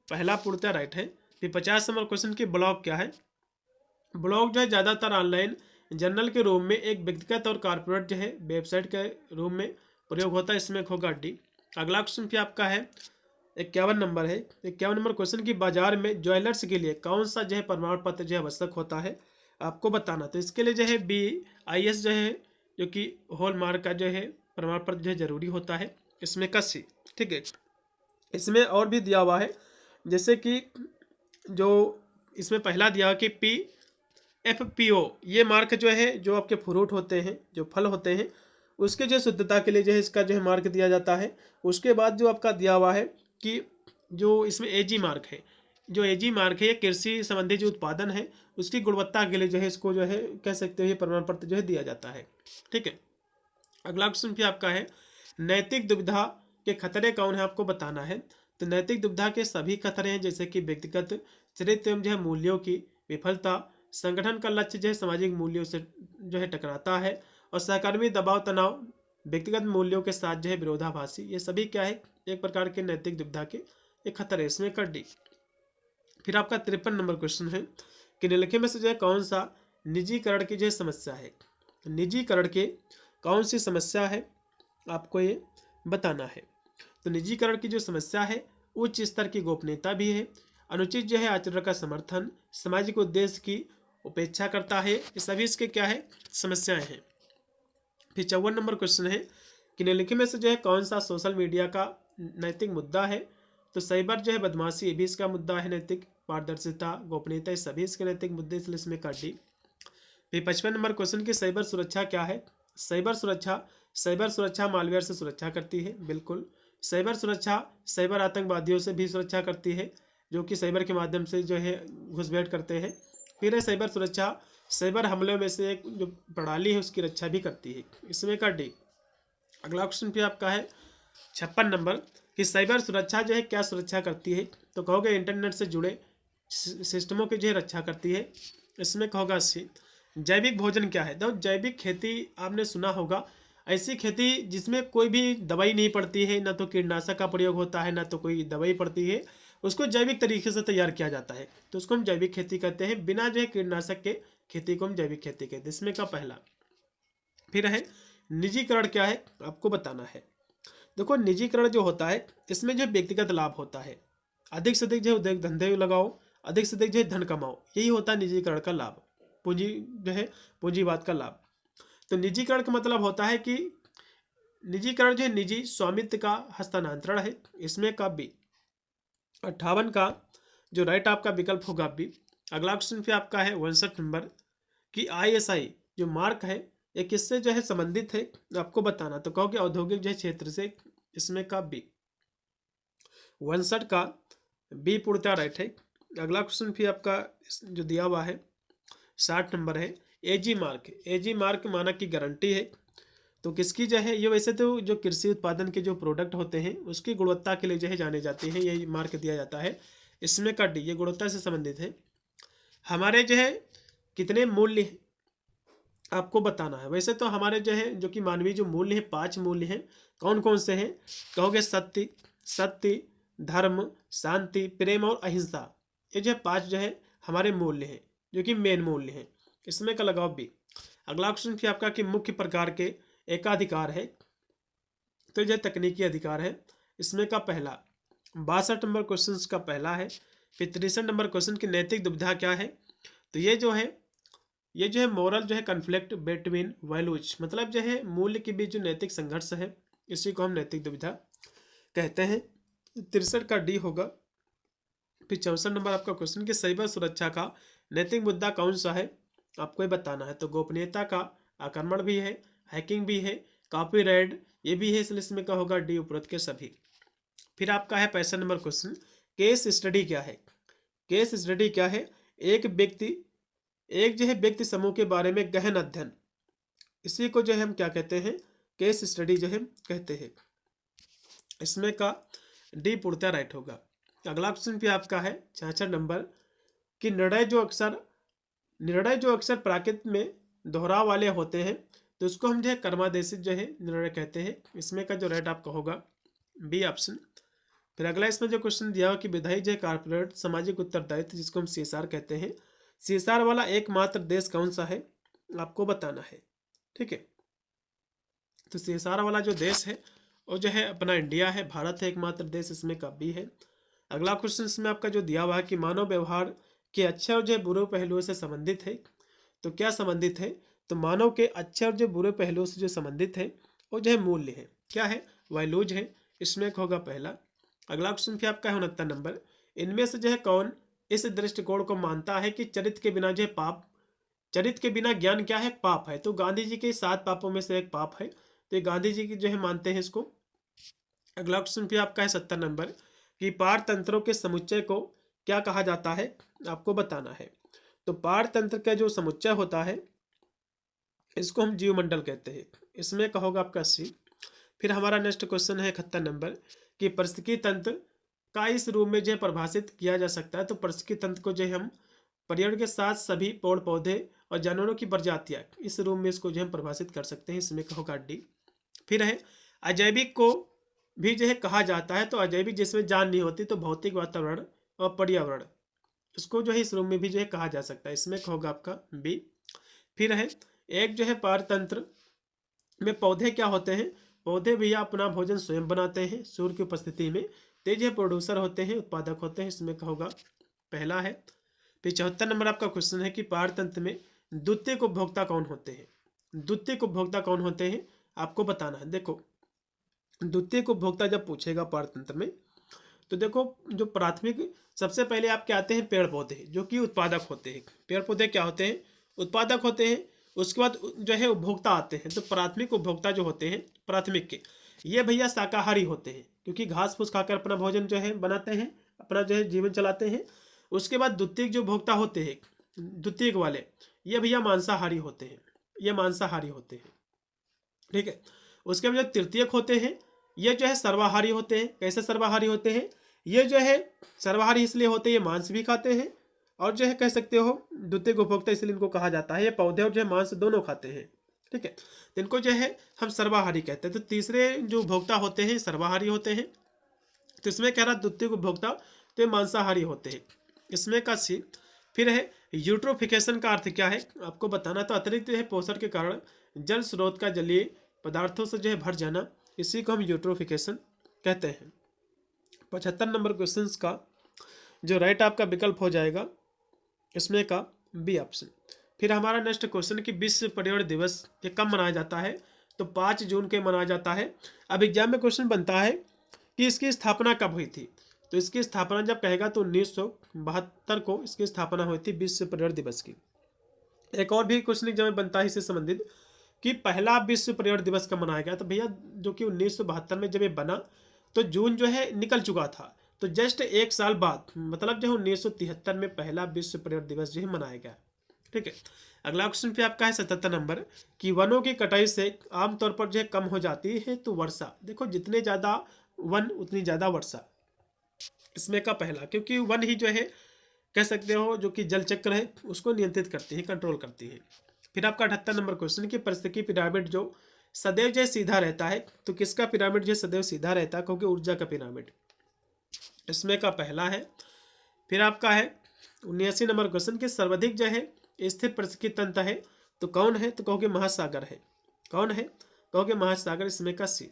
पहला पूर्णतः राइट है। फिर 50 नंबर क्वेश्चन की ब्लॉग क्या है। ब्लॉग जो है ज़्यादातर ऑनलाइन जर्नल के रूप में एक व्यक्तिगत और कॉर्पोरेट जो है वेबसाइट के रूप में प्रयोग होता है, इसमें होगा डी। अगला क्वेश्चन फिर आपका है 51 नंबर है। 51 नंबर क्वेश्चन की बाजार में ज्वेलर्स के लिए कौन सा जो है प्रमाण पत्र जो है आवश्यक होता है, आपको बताना। तो इसके लिए जो है BIS जो है जो कि हॉलमार्क का जो है प्रमाण पत्र जो है जरूरी होता है, इसमें का सी। ठीक है, इसमें और भी दिया हुआ है, जैसे कि जो इसमें पहला दिया कि PFPO ये मार्क जो है जो आपके फ्रूट होते हैं, जो फल होते हैं, उसके जो शुद्धता के लिए जो है इसका जो है मार्क दिया जाता है। उसके बाद जो आपका दिया हुआ है कि जो इसमें AG मार्क है, जो AG मार्क है ये कृषि संबंधी जो उत्पादन है उसकी गुणवत्ता के लिए जो है इसको जो है कह सकते हो ये प्रमाण पत्र जो है दिया जाता है। ठीक है, अगला क्वेश्चन भी आपका है नैतिक दुविधा के खतरे कौन है, आपको बताना है। तो नैतिक दुविधा के सभी खतरे हैं, जैसे कि व्यक्तिगत चरित्र एवं जो है मूल्यों की विफलता, संगठन का लक्ष्य जो है सामाजिक मूल्यों से जो है टकराता है, और सहकर्मी दबाव तनाव व्यक्तिगत मूल्यों के साथ जो है विरोधाभासी, ये सभी क्या है एक प्रकार के नैतिक दुविधा के एक खतरे, इसमें कर डी। फिर आपका 53 नंबर क्वेश्चन है कि निम्नलिखित में से जो है कौन सा निजीकरण की जो है समस्या है। निजीकरण के कौन सी समस्या है आपको ये बताना है। तो निजीकरण की जो समस्या है उच्च स्तर की गोपनीयता भी है, अनुचित जो है आचरण का समर्थन, सामाजिक उद्देश्य की उपेक्षा करता है, ये सभी इसके क्या है समस्याएं हैं। फिर 54 नंबर क्वेश्चन है कि निम्नलिखित में से जो है कौन सा सोशल मीडिया का नैतिक मुद्दा है। तो साइबर जो है बदमाशी ये भी इसका मुद्दा है, नैतिक पारदर्शिता गोपनीयता ये सभी इसके नैतिक मुद्दे, इसलिए इसमें कर दी। फिर 55 नंबर क्वेश्चन की साइबर सुरक्षा क्या है। साइबर सुरक्षा मालवेयर से सुरक्षा करती है, बिल्कुल। साइबर सुरक्षा साइबर आतंकवादियों से भी सुरक्षा करती है, जो कि साइबर के माध्यम से जो है घुसपैठ करते हैं। फिर है साइबर सुरक्षा साइबर हमलों में से एक जो प्रणाली है उसकी रक्षा भी करती है, इसमें का डी। अगला क्वेश्चन भी आपका है 56 नंबर कि साइबर सुरक्षा जो है क्या सुरक्षा करती है। तो कहोगे इंटरनेट से जुड़े सिस्टमों की जो है रक्षा करती है, इसमें कहोगा सी। जैविक भोजन क्या है। तो जैविक खेती आपने सुना होगा, ऐसी खेती जिसमें कोई भी दवाई नहीं पड़ती है, ना तो कीटनाशक का प्रयोग होता है ना तो कोई दवाई पड़ती है, उसको जैविक तरीके से तैयार किया जाता है, तो उसको हम जैविक खेती कहते हैं। बिना जो है कीटनाशक के खेती को हम जैविक खेती कहते हैं, इसमें का पहला। फिर है निजीकरण क्या है आपको बताना है। देखो निजीकरण जो होता है इसमें जो व्यक्तिगत लाभ होता है, अधिक से अधिक जो उद्योग धंधे लगाओ, अधिक से अधिक जो धन कमाओ, यही होता है निजीकरण का लाभ, पूंजी जो है पूंजीवाद का लाभ। तो निजीकरण का मतलब होता है कि निजीकरण जो है निजी स्वामित्व का हस्तांतरण है, इसमें का बी। 58 का जो राइट आपका विकल्प होगा बी। अगला क्वेश्चन फिर आपका है 59 नंबर कि ISI जो मार्क है ये किससे जो है संबंधित है, आपको बताना। तो कहोगे औद्योगिक जो है क्षेत्र से, इसमें का बी। 59 का बी पूर्णतः राइट है। अगला क्वेश्चन फिर आपका जो दिया हुआ है 60 नंबर है AG मार्क। AG मार्क मानक की गारंटी है, तो किसकी जो है ये, वैसे तो जो कृषि उत्पादन के जो प्रोडक्ट होते हैं उसकी गुणवत्ता के लिए जो है जाने जाते हैं, ये मार्क दिया जाता है, इसमें का डी। ये गुणवत्ता से संबंधित है। हमारे जो है कितने मूल्य हैं आपको बताना है। वैसे तो हमारे जो है जो कि मानवीय जो मूल्य है 5 मूल्य हैं, कौन कौन से हैं कहोगे सत्य धर्म शांति प्रेम और अहिंसा, ये जो है 5 जो है हमारे मूल्य हैं जो कि मेन मूल्य हैं, इसमें का लगाओ बी। अगला क्वेश्चन फिर आपका कि मुख्य प्रकार के एकाधिकार है, तो यह तकनीकी अधिकार है। इसमें का पहला 62 नंबर क्वेश्चन का पहला है। फिर 63 नंबर क्वेश्चन की नैतिक दुविधा क्या है, तो ये जो है मोरल जो है कन्फ्लिक्ट बिटवीन वैल्यूज, मतलब जो है मूल्य के बीच जो नैतिक संघर्ष है, इसी को हम नैतिक दुविधा कहते हैं। 63 का डी होगा। फिर 64 नंबर आपका क्वेश्चन कि साइबर सुरक्षा का नैतिक मुद्दा कौन सा है, आपको ये बताना है। तो गोपनीयता का आक्रमण भी है, हैकिंग भी है, कॉपीराइट ये भी है, इसलिए इसमें का होगा डी उपरोक्त के सभी। फिर आपका है 65 नंबर क्वेश्चन, केस स्टडी क्या है। केस स्टडी क्या है, एक जो है व्यक्ति समूह के बारे में गहन अध्ययन, इसी को जो है हम क्या कहते हैं, केस स्टडी जो है कहते हैं। इसमें का डी पूर्णतः राइट होगा। अगला क्वेश्चन भी आपका है 66 नंबर कि निर्णय जो अक्सर प्राकृत में दोहराव वाले होते हैं, तो उसको हम जो है कर्मादेशित जो है निर्णय कहते हैं। इसमें का जो राइट आपका होगा बी ऑप्शन। फिर अगला इसमें जो क्वेश्चन दिया हुआ कि विधायी जो कॉर्पोरेट सामाजिक उत्तरदायित्व, जिसको हम सीएसआर कहते हैं, सीएसआर वाला एकमात्र देश कौन सा है, आपको बताना है। ठीक है, तो सीएसआर वाला जो देश है वो जो है अपना इंडिया है, भारत है एकमात्र देश, इसमें का बी है। अगला क्वेश्चन इसमें आपका जो दिया हुआ है कि मानव व्यवहार के अच्छे और जो बुरे पहलुओं से संबंधित है, तो क्या संबंधित है, तो मानव के अच्छे और जो बुरे पहलुओं से जो संबंधित है वो जो है मूल्य है, क्या है, वैल्यूज है। इसमें होगा पहला। अगला क्वेश्चन फिर आपका है 69 नंबर, इनमें से जो है कौन इस दृष्टिकोण को मानता है कि चरित्र के बिना जो है चरित्र के बिना ज्ञान क्या है, पाप है। तो गांधी जी के 7 पापों में से एक पाप है, तो ये गांधी जी की जो है मानते हैं इसको। अगला क्वेश्चन फिर आपका है 70 नंबर कि पारतंत्रों के समुच्चय को क्या कहा जाता है, आपको बताना है। तो पारतंत्र का जो समुच्चय होता है इसको हम जीवमंडल कहते हैं। इसमें का होगा आपका सी। फिर हमारा नेक्स्ट क्वेश्चन है 71 नंबर कि पारिस्थितिकी तंत्र का इस रूप में जो परिभाषित किया जा सकता है। तो पारिस्थितिकी तंत्र को जो हम पर्यावरण के साथ सभी पेड़ पौधे और जानवरों की प्रजातियां, इस रूप में इसको जो हम परिभाषित कर सकते हैं। इसमें का होगा डी। फिर है अजैविक को भी जो है कहा जाता है। तो अजैविक जिसमें जान नहीं होती, तो भौतिक वातावरण और पर्यावरण, इसको जो है इस रूप में भी जो है कहा जा सकता है। इसमें होगा आपका बी। फिर है एक जो है पारतंत्र में पौधे क्या होते हैं, पौधे भैया अपना भोजन स्वयं बनाते हैं सूर्य की उपस्थिति में, तेज है प्रोड्यूसर होते हैं, उत्पादक होते हैं। इसमें का होगा पहला है। फिर 74 नंबर आपका क्वेश्चन है कि पारतंत्र में द्वितीयक उपभोक्ता कौन होते हैं। द्वितीयक उपभोक्ता कौन होते हैं, आपको बताना है। देखो द्वितीयक उपभोक्ता जब पूछेगा पारतंत्र में, तो देखो जो प्राथमिक सबसे पहले आपके आते हैं पेड़ पौधे, जो कि उत्पादक होते हैं। पेड़ पौधे क्या होते हैं, उत्पादक होते हैं। उसके बाद जो है उपभोक्ता आते हैं। तो प्राथमिक उपभोक्ता जो होते हैं प्राथमिक के, ये भैया शाकाहारी होते हैं, क्योंकि घास फूस खाकर अपना भोजन जो है बनाते हैं, अपना जो है जीवन चलाते हैं। उसके बाद द्वितीयक जो उपभोक्ता होते हैं, द्वितीयक वाले, ये भैया मांसाहारी होते हैं, ये मांसाहारी होते हैं। ठीक है, उसके बाद जो तृतीयक होते हैं, ये जो है सर्वाहारी होते हैं। कैसे सर्वाहारी होते हैं, ये जो है सर्वाहारी इसलिए होते हैं, ये मांस भी खाते हैं, और जो है कह सकते हो द्वितीयक उपभोक्ता इसलिए इनको कहा जाता है, ये पौधे और जो है मांस दोनों खाते हैं। ठीक है, तो इनको जो है हम सर्वाहारी कहते हैं। तो तीसरे जो उपभोक्ता होते हैं सर्वाहारी होते हैं। तो इसमें कह रहा द्वितीयक उपभोक्ता, तो ये मांसाहारी होते हैं। इसमें का सी। फिर है यूट्रोफिकेशन का अर्थ क्या है, आपको बताना। तो अतिरिक्त है पोषण के कारण जल स्रोत का जलीय पदार्थों से जो है भर जाना, इसी को हम यूट्रोफिकेशन कहते हैं। 75 नंबर क्वेश्चन का जो राइट आपका विकल्प हो जाएगा, इसमें का बी ऑप्शन। फिर हमारा नेक्स्ट क्वेश्चन कि विश्व पर्यावरण दिवस ये कब मनाया जाता है, तो 5 जून के मनाया जाता है। अब एग्जाम में क्वेश्चन बनता है कि इसकी स्थापना कब हुई थी। तो इसकी स्थापना जब कहेगा तो 1972 को इसकी स्थापना हुई थी विश्व पर्यावरण दिवस की। एक और भी क्वेश्चन एग्जाम में बनता है इससे संबंधित कि पहला विश्व पर्यावरण दिवस कब मनाया गया। तो भैया जो कि 1972 में जब ये बना, तो जून जो है निकल चुका था, तो जस्ट 1 साल बाद, मतलब जो है 1973 में पहला विश्व पर्यावरण दिवस जो है मनाया गया। ठीक है, अगला क्वेश्चन पे आपका है 77 नंबर कि वनों की कटाई से आमतौर पर जो है कम हो जाती है तो वर्षा। देखो जितने ज़्यादा वन उतनी ज़्यादा वर्षा। इसमें का पहला, क्योंकि वन ही जो है कह सकते हो जो कि जल चक्र है उसको नियंत्रित करती है, कंट्रोल करती है। फिर आपका 78 नंबर क्वेश्चन कि पारिस्थितिकी पिरामिड जो सदैव जो सीधा रहता है, तो किसका पिरामिड जो सदैव सीधा रहता है, क्योंकि ऊर्जा का पिरामिड। इसमें का पहला है। फिर आपका है 79 नंबर क्वेश्चन कि सर्वाधिक जो है स्थिर पारिस्थितिकी तंत्र है, तो कौन है? तो कहोगे महासागर है। कौन है? कहोगे महासागर, इसमें का सी।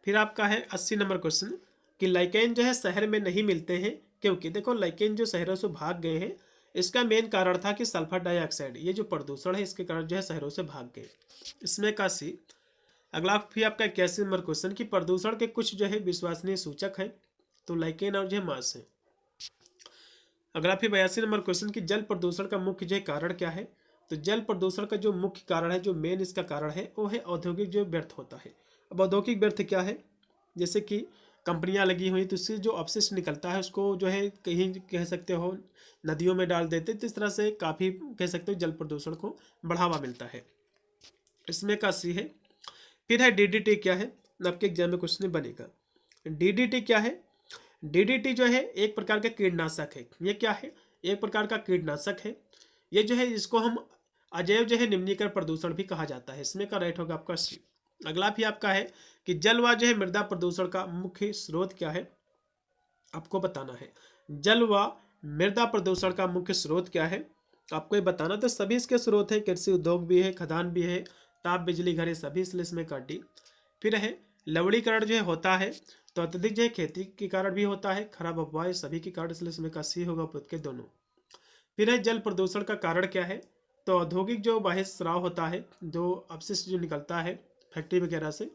फिर आपका है 80 नंबर क्वेश्चन कि लाइकेन जो है शहर में नहीं मिलते हैं क्योंकि, देखो लाइकेन जो शहरों से भाग गए हैं, इसका मेन कारण था कि सल्फर डाइऑक्साइड, ये जो प्रदूषण है इसके कारण जो है शहरों से भाग गए, इसमें का सी। अगला फिर आपका 81 नंबर क्वेश्चन कि प्रदूषण के कुछ जो है विश्वसनीय सूचक हैं, तो लाइकेन और जो है मास है। अगला फिर 82 नंबर क्वेश्चन कि जल प्रदूषण का मुख्य जो है कारण क्या है, तो जल प्रदूषण का जो मुख्य कारण है, जो मेन इसका कारण है, वो है औद्योगिक जो व्यर्थ होता है। अब औद्योगिक व्यर्थ क्या है? जैसे कि कंपनियां लगी हुई, तो उससे जो अपशिष्ट निकलता है उसको जो है कहीं कह सकते हो नदियों में डाल देते, तो इस तरह से काफ़ी कह सकते हो जल प्रदूषण को बढ़ावा मिलता है, इसमें का सी है। फिर है डीडीटी क्या है, आपके एग्जाम में क्वेश्चन बनेगा। डीडीटी क्या है? डीडीटी जो है एक प्रकार का कीटनाशक है। ये क्या है? एक प्रकार का कीटनाशक है। ये जो है इसको हम अजैव जो है निम्नीकरण प्रदूषण भी कहा जाता है, इसमें का राइट होगा आपका सी। अगला भी आपका है कि जल व जो है मृदा प्रदूषण का मुख्य स्रोत क्या है, आपको बताना है। जल व मृदा प्रदूषण का मुख्य स्रोत क्या है, आपको ये बताना। तो सभी इसके स्रोत है, कृषि उद्योग भी है, खदान भी है, ताप बिजली घर है, सभी इसलिए इसमें कर डी। फिर है लवणीकरण जो है होता है, तो अत्यधिक जो है खेती के कारण भी होता है, खराब अफवाह सभी के कारण, इसलिए इसमें का सी होगा उपयुक्त के दोनों। फिर है जल प्रदूषण का कारण क्या है, तो औद्योगिक जो बाह्य स्राव होता है, जो अपशिष्ट जो निकलता है फैक्ट्री वगैरह से,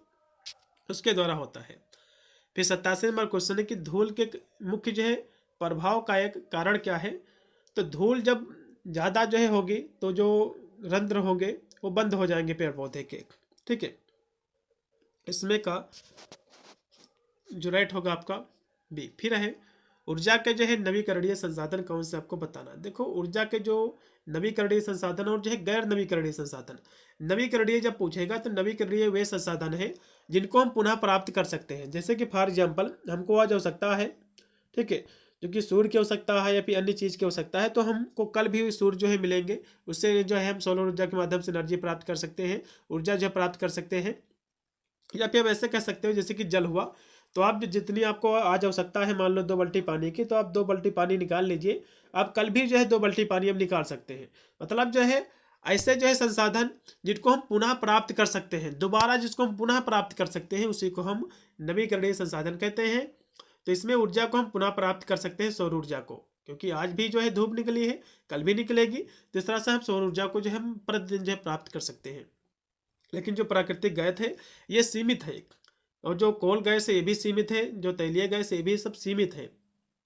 उसके द्वारा होता है। फिर 87 नंबर क्वेश्चन है कि धूल के मुख्य जो है प्रभाव का एक कारण क्या है, तो धूल जब ज़्यादा जो है होगी तो जो रंध्र होंगे वो बंद हो जाएंगे पेड़ पौधे के, ठीक है, इसमें का जो राइट होगा आपका बी। फिर है ऊर्जा के जो है नवीकरणीय संसाधन कौन से, आपको बताना। देखो ऊर्जा के जो नवीकरणीय संसाधन और जो है गैर नवीकरणीय संसाधन, नवीकरणीय जब पूछेगा तो नवीकरणीय वे संसाधन है जिनको हम पुनः प्राप्त कर सकते हैं। जैसे कि फॉर एग्जाम्पल हमको आज आवश्यकता है, ठीक है, जो कि सूर्य की आवश्यकता है या फिर अन्य चीज़ की आवश्यकता है, तो हमको कल भी सूर्य जो है मिलेंगे, उससे जो है हम सोलर ऊर्जा के माध्यम से एनर्जी प्राप्त कर सकते हैं, ऊर्जा जो है प्राप्त कर सकते हैं। या फिर हम ऐसे कह सकते हो जैसे कि जल हुआ, तो आप जितनी आपको आज आवश्यकता है, मान लो 2 बाल्टी पानी की, तो आप 2 बाल्टी पानी निकाल लीजिए, आप कल भी जो है 2 बाल्टी पानी हम निकाल सकते हैं। मतलब जो है ऐसे जो है संसाधन जिनको हम पुनः प्राप्त कर सकते हैं, दोबारा जिसको हम पुनः प्राप्त कर सकते हैं, उसी को हम नवीकरणीय संसाधन कहते हैं। तो इसमें ऊर्जा को हम पुनः प्राप्त कर सकते हैं, सौर ऊर्जा को, क्योंकि आज भी जो है धूप निकली है, कल भी निकलेगी, तो इस तरह से हम सौर ऊर्जा को जो है हम प्रतिदिन जो है प्राप्त कर सकते हैं। लेकिन जो प्राकृतिक गैस है ये सीमित है, और जो कोल गैस है ये भी सीमित है, जो तैलीय गैस है ये भी सब सीमित है,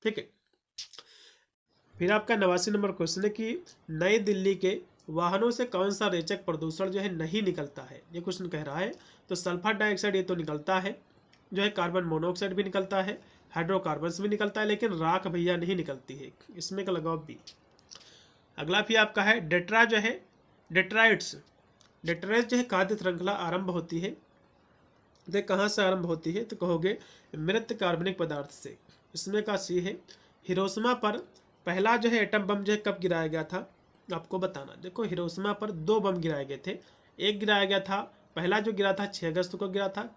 ठीक है। फिर आपका 89 नंबर क्वेश्चन है कि नई दिल्ली के वाहनों से कौन सा रेचक प्रदूषण जो है नहीं निकलता है, ये क्वेश्चन कह रहा है। तो सल्फर डाइऑक्साइड ये तो निकलता है, जो है कार्बन मोनोऑक्साइड भी निकलता है, हाइड्रोकार्बन भी निकलता है, लेकिन राख भैया नहीं निकलती है, इसमें का लगाओ बी। अगला भी आपका है डेट्रा जो है डेट्राइट्स, डेट्राइट्स जो है खाद्य श्रृंखला आरंभ होती है, तो कहाँ से आरंभ होती है, तो कहोगे मृत कार्बनिक पदार्थ से, इसमें का सी है। हिरोशिमा पर पहला जो है एटम बम जो है कब गिराया गया था, आपको बताना। देखो हिरोशिमा पर 2 बम गिराए गए थे, एक गिराया गया था, पहला जो गिरा था 6 अगस्त को गिरा था,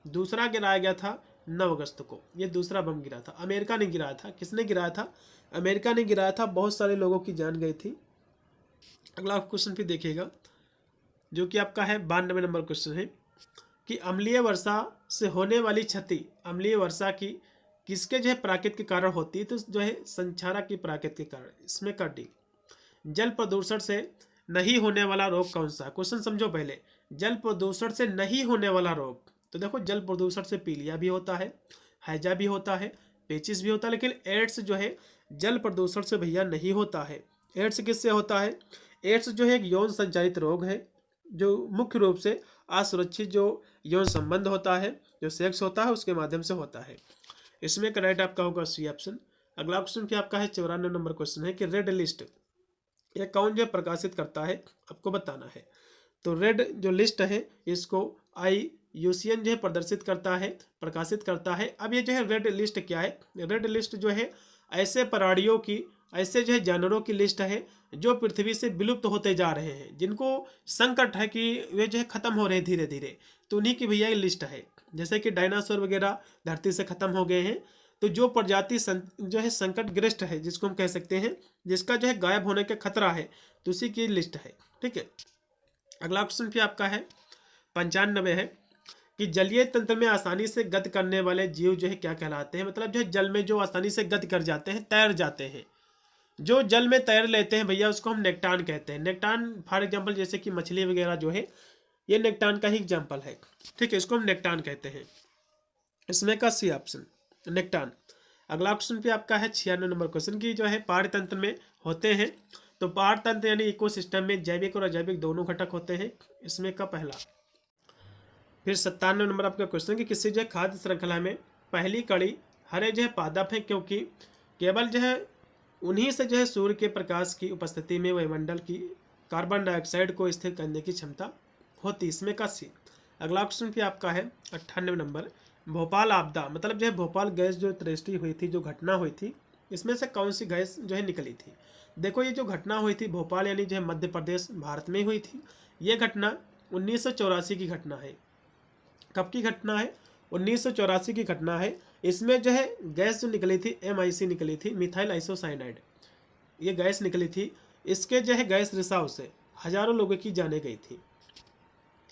दूसरा गिराया गया था 9 अगस्त को, ये दूसरा बम गिरा था। अमेरिका ने गिराया था, किसने गिराया था? अमेरिका ने गिराया था, बहुत सारे लोगों की जान गई थी। अगला क्वेश्चन फिर देखिएगा, जो कि आपका है 92 नंबर क्वेश्चन है कि अम्लीय वर्षा से होने वाली क्षति, अम्लीय वर्षा की किसके जो है प्राकृतिक कारण होती है, तो जो है संचारा की प्राकृतिक कारण, इसमें कर डी। जल प्रदूषण से नहीं होने वाला रोग कौन सा? क्वेश्चन समझो पहले, जल प्रदूषण से नहीं होने वाला रोग, तो देखो जल प्रदूषण से पीलिया भी होता है, हैजा भी होता है, पेचिस भी होता है, लेकिन एड्स जो है जल प्रदूषण से भैया नहीं होता है। एड्स किससे होता है? एड्स जो है एक यौन संचारित रोग है, जो मुख्य रूप से असुरक्षित जो यौन संबंध होता है, जो सेक्स होता है, उसके माध्यम से होता है। इसमें करेक्ट आपका होगा सी ऑप्शन। अगला क्वेश्चन क्या आपका है 94 नंबर क्वेश्चन है कि रेड लिस्ट ये कौन जो प्रकाशित करता है, आपको बताना है। तो रेड जो लिस्ट है इसको IUCN जो है प्रदर्शित करता है, प्रकाशित करता है। अब ये जो है रेड लिस्ट क्या है? रेड लिस्ट जो है ऐसे प्राणियों की, ऐसे जो है जानवरों की लिस्ट है जो पृथ्वी से विलुप्त होते जा रहे हैं, जिनको संकट है कि वे जो है खत्म हो रहे हैं धीरे धीरे, तो उन्हीं की भैया ये लिस्ट है। जैसे कि डायनासोर वगैरह धरती से खत्म हो गए हैं, तो जो प्रजाति जो है संकटग्रस्त है, जिसको हम कह सकते हैं, जिसका जो है गायब होने का खतरा है, तो उसी की लिस्ट है। ठीक है, अगला क्वेश्चन भी आपका है 95 है कि जलीय तंत्र में आसानी से गति करने वाले जीव जो है क्या कहलाते हैं। मतलब जो है जल में जो आसानी से गति कर जाते हैं, तैर जाते हैं, जो जल में तैर लेते हैं भैया, उसको हम नेक्टान कहते हैं। नेक्टान फॉर एग्जांपल जैसे कि मछली वगैरह जो है, ये नेक्टान का ही एग्जांपल है। ठीक है, इसको हम नेक्टान कहते हैं। इसमें का सी ऑप्शन नेक्टान। अगला क्वेश्चन भी आपका है 96 नंबर क्वेश्चन की जो है पारतंत्र में होते हैं। तो पारतंत्र यानी इकोसिस्टम में जैविक और अजैविक दोनों घटक होते हैं। इसमें का पहला। फिर 97 नंबर आपका क्वेश्चन कि किसी जो है खाद्य श्रृंखला में पहली कड़ी हरे जो है पादप है, क्योंकि केवल जो है उन्हीं से जो है सूर्य के प्रकाश की उपस्थिति में वायुमंडल की कार्बन डाइऑक्साइड को स्थिर करने की क्षमता होती। इसमें का सी। अगला क्वेश्चन भी आपका है 98 नंबर। भोपाल आपदा मतलब जो है भोपाल गैस जो त्रैष्टि हुई थी, जो घटना हुई थी, इसमें से कौन सी गैस जो है निकली थी। देखो ये जो घटना हुई थी भोपाल यानी जो है मध्य प्रदेश भारत में हुई थी। ये घटना 1984 की घटना है। कब की घटना है? 1984 की घटना है। इसमें जो है गैस जो निकली थी MIC निकली थी, मिथाइल आइसोसाइनाइड, ये गैस निकली थी। इसके जो है गैस रिसाव से हजारों लोगों की जाने गई थी।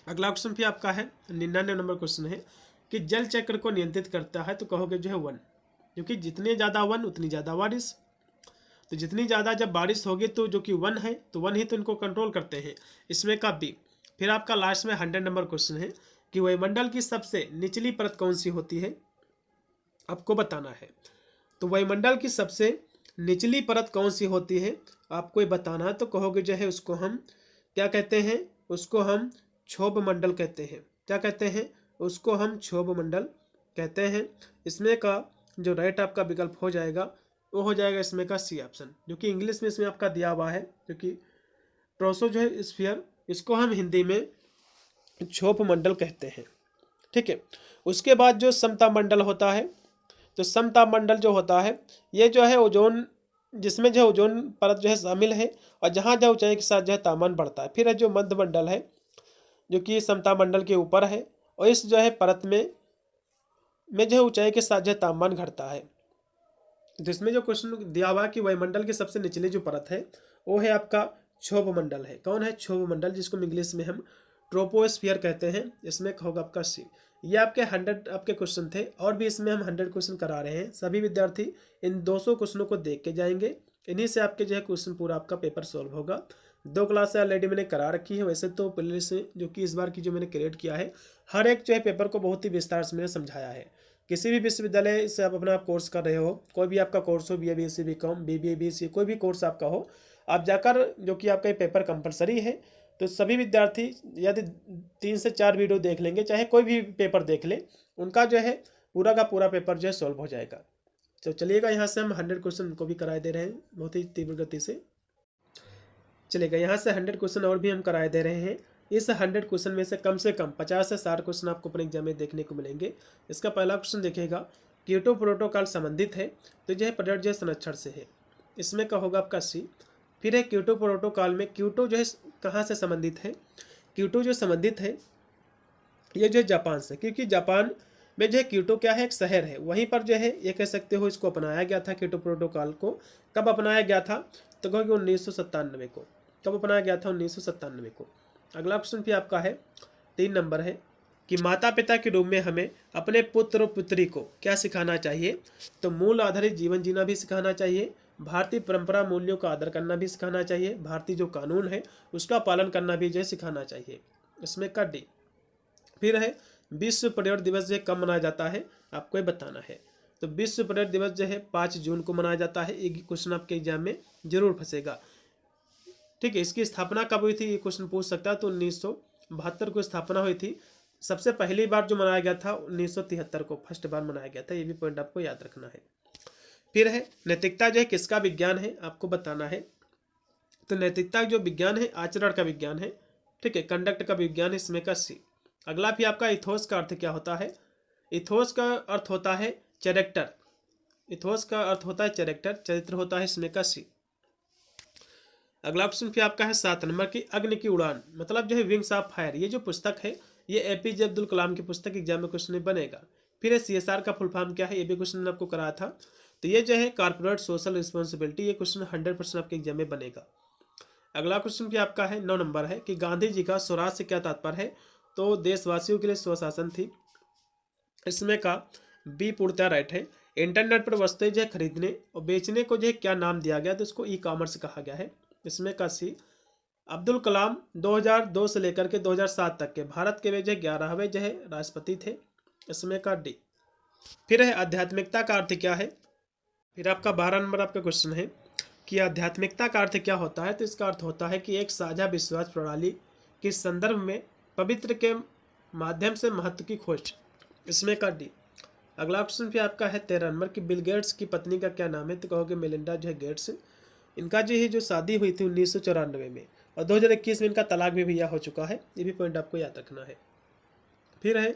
अगला क्वेश्चन भी आपका है 99 नंबर क्वेश्चन है कि जल चक्र को नियंत्रित करता है, तो कहोगे जो है वन, क्योंकि जितने ज़्यादा वन उतनी ज़्यादा बारिश। तो जितनी ज़्यादा जब बारिश होगी तो जो कि वन है, तो वन ही तो इनको कंट्रोल करते हैं। इसमें का बी। फिर आपका लास्ट में 100 नंबर क्वेश्चन है कि वायुमंडल की सबसे निचली परत कौन सी होती है, आपको बताना है। तो वायुमंडल की सबसे निचली परत कौन सी होती है आपको ये बताना है। तो कहोगे जो है उसको हम क्या कहते हैं, उसको हम क्षोभ मंडल कहते हैं। क्या कहते हैं? उसको हम क्षोभ मंडल कहते हैं। इसमें का जो राइट आपका विकल्प हो जाएगा वो हो जाएगा इसमें का सी ऑप्शन, जो कि इंग्लिश में इसमें आपका दिया हुआ है, जो कि ट्रोसो जो है स्फीयर, इसको हम हिंदी में क्षोभ मंडल कहते हैं। ठीक है, उसके बाद जो समता मंडल होता है, तो समता मंडल जो होता है ये जो है ओजोन, जिसमें जो ओजोन परत जो है शामिल है, और जहाँ जहाँ ऊंचाई के साथ जो है तापमान बढ़ता है। फिर है जो मध्य मंडल है, जो कि समता मंडल के ऊपर है, और इस जो है परत में जो है ऊंचाई के साथ जो है तापमान घटता है। जिसमें जो क्वेश्चन दिया हुआ कि वायुमंडल की सबसे निचली जो परत है वो है आपका क्षोभ मंडल है। कौन है? क्षोभ मंडल, जिसको इंग्लिश में हम ट्रोपोस्फियर कहते हैं। इसमें होगा आपका सी। ये आपके 100 आपके क्वेश्चन थे, और भी इसमें हम 100 क्वेश्चन करा रहे हैं। सभी विद्यार्थी इन 200 क्वेश्चनों को देख के जाएंगे। इन्हीं से आपके जो है क्वेश्चन पूरा आपका पेपर सॉल्व होगा। 2 क्लास ऑलरेडी मैंने करा रखी है। वैसे तो पहले से जो कि इस बार की जो मैंने क्रिएट किया है, हर एक जो है पेपर को बहुत ही विस्तार से मैंने समझाया है। किसी भी विश्वविद्यालय से आप अपना कोर्स कर रहे हो, कोई भी आपका कोर्स हो, BA BSc BCom BBA BSc कोई भी कोर्स आपका हो, आप जाकर जो कि आपका ये पेपर कंपलसरी है, तो सभी विद्यार्थी यदि 3 से 4 वीडियो देख लेंगे, चाहे कोई भी पेपर देख ले, उनका जो है पूरा का पूरा पेपर जो है सॉल्व हो जाएगा। तो चलिएगा, यहाँ से हम 100 क्वेश्चन को भी कराए दे रहे हैं बहुत ही तीव्र गति से। चलिएगा, यहाँ से 100 क्वेश्चन और भी हम कराए दे रहे हैं। इस 100 क्वेश्चन में से कम 50 से 60 क्वेश्चन आपको अपने एग्जाम में देखने को मिलेंगे। इसका पहला क्वेश्चन देखिएगा, क्योटो प्रोटोकॉल संबंधित है, तो यह पर्यावरण संरक्षण से है। इसमें का होगा आपका सी। फिर है क्योटो प्रोटोकॉल में क्योटो जो है कहाँ से संबंधित है। क्योटो जो संबंधित है ये जो है जापान से, क्योंकि जापान में जो है क्योटो क्या है, एक शहर है। वहीं पर जो है ये कह सकते हो इसको अपनाया गया था। क्योटो प्रोटोकॉल को कब अपनाया गया था, तो कहोगे 1997 को। कब अपनाया गया था? 1997 को। अगला क्वेश्चन भी आपका है 3 नंबर है कि माता पिता के रूप में हमें अपने पुत्र और पुत्री को क्या सिखाना चाहिए। तो मूल आधारित जीवन जीना भी सिखाना चाहिए, भारतीय परंपरा मूल्यों का आदर करना भी सिखाना चाहिए, भारतीय जो कानून है उसका पालन करना भी जो है सिखाना चाहिए। इसमें का डी। फिर है विश्व पर्यावरण दिवस जो है कब मनाया जाता है, आपको ये बताना है। तो विश्व पर्यावरण दिवस जो है 5 जून को मनाया जाता है। एक क्वेश्चन आपके एग्जाम में जरूर फंसेगा। ठीक है, इसकी स्थापना कब हुई थी, ये क्वेश्चन पूछ सकता है। तो 1972 को स्थापना हुई थी। सबसे पहली बार जो मनाया गया था 1973 को फर्स्ट बार मनाया गया था। ये भी पॉइंट आपको याद रखना है। फिर है नैतिकता जो है किसका विज्ञान है, आपको बताना है। तो नैतिकता जो विज्ञान है आचरण का विज्ञान है। ठीक है, कंडक्ट का विज्ञान है। इसमें का सी। अगला भी आपका इथोस का अर्थ क्या होता है। इथोस का अर्थ होता है कैरेक्टर। इथोस का अर्थ होता है कैरेक्टर, चरित्र होता है। इसमें का सी। अगला ऑप्शन भी आपका है 7 नंबर की अग्नि की उड़ान मतलब जो है विंग्स ऑफ फायर। ये जो पुस्तक है ये APJ अब्दुल कलाम की पुस्तक एग्जाम में क्वेश्चन में बनेगा। फिर है CSR का फुल फॉर्म क्या है, ये भी क्वेश्चन आपको कराया था। तो ये जो है कॉर्पोरेट सोशल रिस्पॉन्सिबिलिटी, ये क्वेश्चन 100% आपके एग्जाम में बनेगा। अगला क्वेश्चन भी आपका है 9 नंबर है कि गांधी जी का स्वराज से क्या तात्पर्य है, तो देशवासियों के लिए स्वशासन थी। इसमें का बी पूर्णतः राइट है। इंटरनेट पर वस्तुएं जो है खरीदने और बेचने को जो है क्या नाम दिया गया, तो इसको ई-कॉमर्स कहा गया है। इसमें का सी अब्दुल कलाम 2002 से लेकर के 2007 तक के भारत के वे जो 11वें जो है राष्ट्रपति थे। इसमें का डी। फिर है आध्यात्मिकता का अर्थ क्या है। फिर आपका 12 नंबर आपका क्वेश्चन है कि आध्यात्मिकता का अर्थ क्या होता है, तो इसका अर्थ होता है कि एक साझा विश्वास प्रणाली के संदर्भ में पवित्र के माध्यम से महत्व की खोज। इसमें का डी। अगला क्वेश्चन भी आपका है 13 नंबर कि बिल गेट्स की पत्नी का क्या नाम है, तो कहोगे मेलिंडा जो है गेट्स। इनका जो शादी हुई थी 1994 में और 2021 में इनका तलाक भी भैया हो चुका है, ये भी पॉइंट आपको याद रखना है। फिर है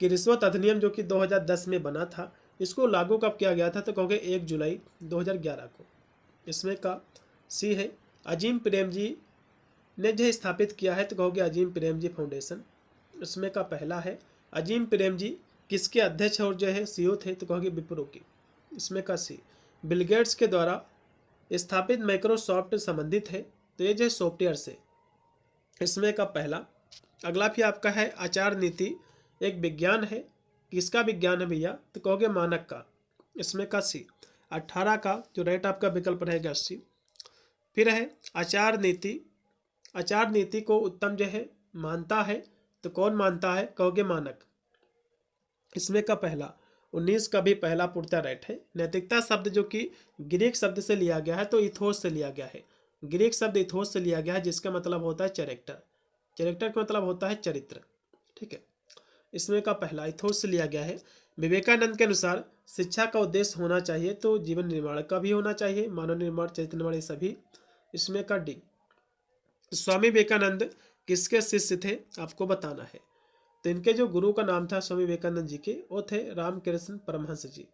कि रिश्वत अधिनियम जो कि 2010 में बना था, इसको लागू कब किया गया था, तो कहोगे 1 जुलाई 2011 को। इसमें का सी है अजीम प्रेमजी ने जो स्थापित किया है, तो कहोगे अजीम प्रेमजी फाउंडेशन। इसमें का पहला है अजीम प्रेमजी किसके अध्यक्ष और जो है सीईओ थे, तो कहोगे विप्रो की। इसमें का सी बिल गेट्स के द्वारा स्थापित माइक्रोसॉफ्ट संबंधित है, तो ये जो है सॉफ्टवेयर से। इसमें का पहला। अगला भी आपका है आचार नीति एक विज्ञान है, किसका विज्ञान है भैया, तो कहोगे मानक का। इसमें का सी 18 का जो राइट आपका विकल्प रहेगा सी। फिर है आचार नीति को उत्तम जो है मानता है, तो कौन मानता है, कहोगे मानक। इसमें का पहला 19 का भी पहला पूर्णतः राइट है। नैतिकता शब्द जो कि ग्रीक शब्द से लिया गया है, तो इथोस से लिया गया है। ग्रीक शब्द इथोस से लिया गया है, जिसका मतलब होता है चैरेक्टर। चैरेक्टर का मतलब होता है चरित्र, ठीक है। इसमें का पहला इथोस से लिया गया है। विवेकानंद के अनुसार शिक्षा का उद्देश्य होना चाहिए, तो जीवन निर्माण का भी होना चाहिए, मानव निर्माण, चरित्र निर्माण, ये सभी। इसमें का डी। स्वामी विवेकानंद किसके शिष्य थे, आपको बताना है। तो इनके जो गुरु का नाम था स्वामी विवेकानंद जी के, वो थे रामकृष्ण परमहंस जी,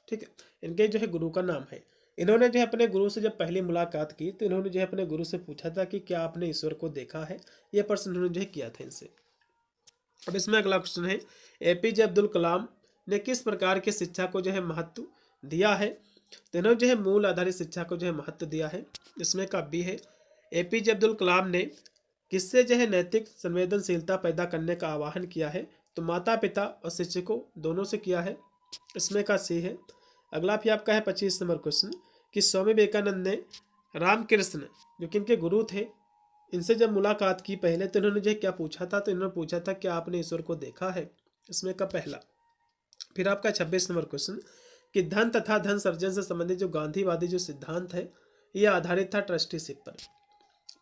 ठीक है। इनके जो है गुरु का नाम है। इन्होंने जो है अपने गुरु से जब पहली मुलाकात की, तो इन्होंने जो है अपने गुरु से पूछा था कि क्या आपने ईश्वर को देखा है, यह प्रश्न इन्होंने जो है किया था इनसे। अब इसमें अगला क्वेश्चन है APJ अब्दुल कलाम ने किस प्रकार की शिक्षा को जो है महत्व दिया है, तो इन्होंने जो है मूल आधारित शिक्षा को जो है महत्व दिया है। इसमें का बी है APJ अब्दुल कलाम ने किससे जो है नैतिक संवेदनशीलता पैदा करने का आह्वान किया है, तो माता पिता और शिक्षकों दोनों से किया है। इसमें का सी है। अगला भी आपका है 25 नंबर क्वेश्चन कि स्वामी विवेकानंद ने रामकृष्ण जो कि इनके गुरु थे, इनसे जब मुलाकात की पहले, तो इन्होंने जो क्या पूछा था, तो इन्होंने पूछा था क्या आपने ईश्वर को देखा है। इसमें का पहला। फिर आपका 26 नंबर क्वेश्चन कि धन तथा धन सृजन से संबंधित जो गांधीवादी जो सिद्धांत है, यह आधारित था ट्रस्टीशिप पर।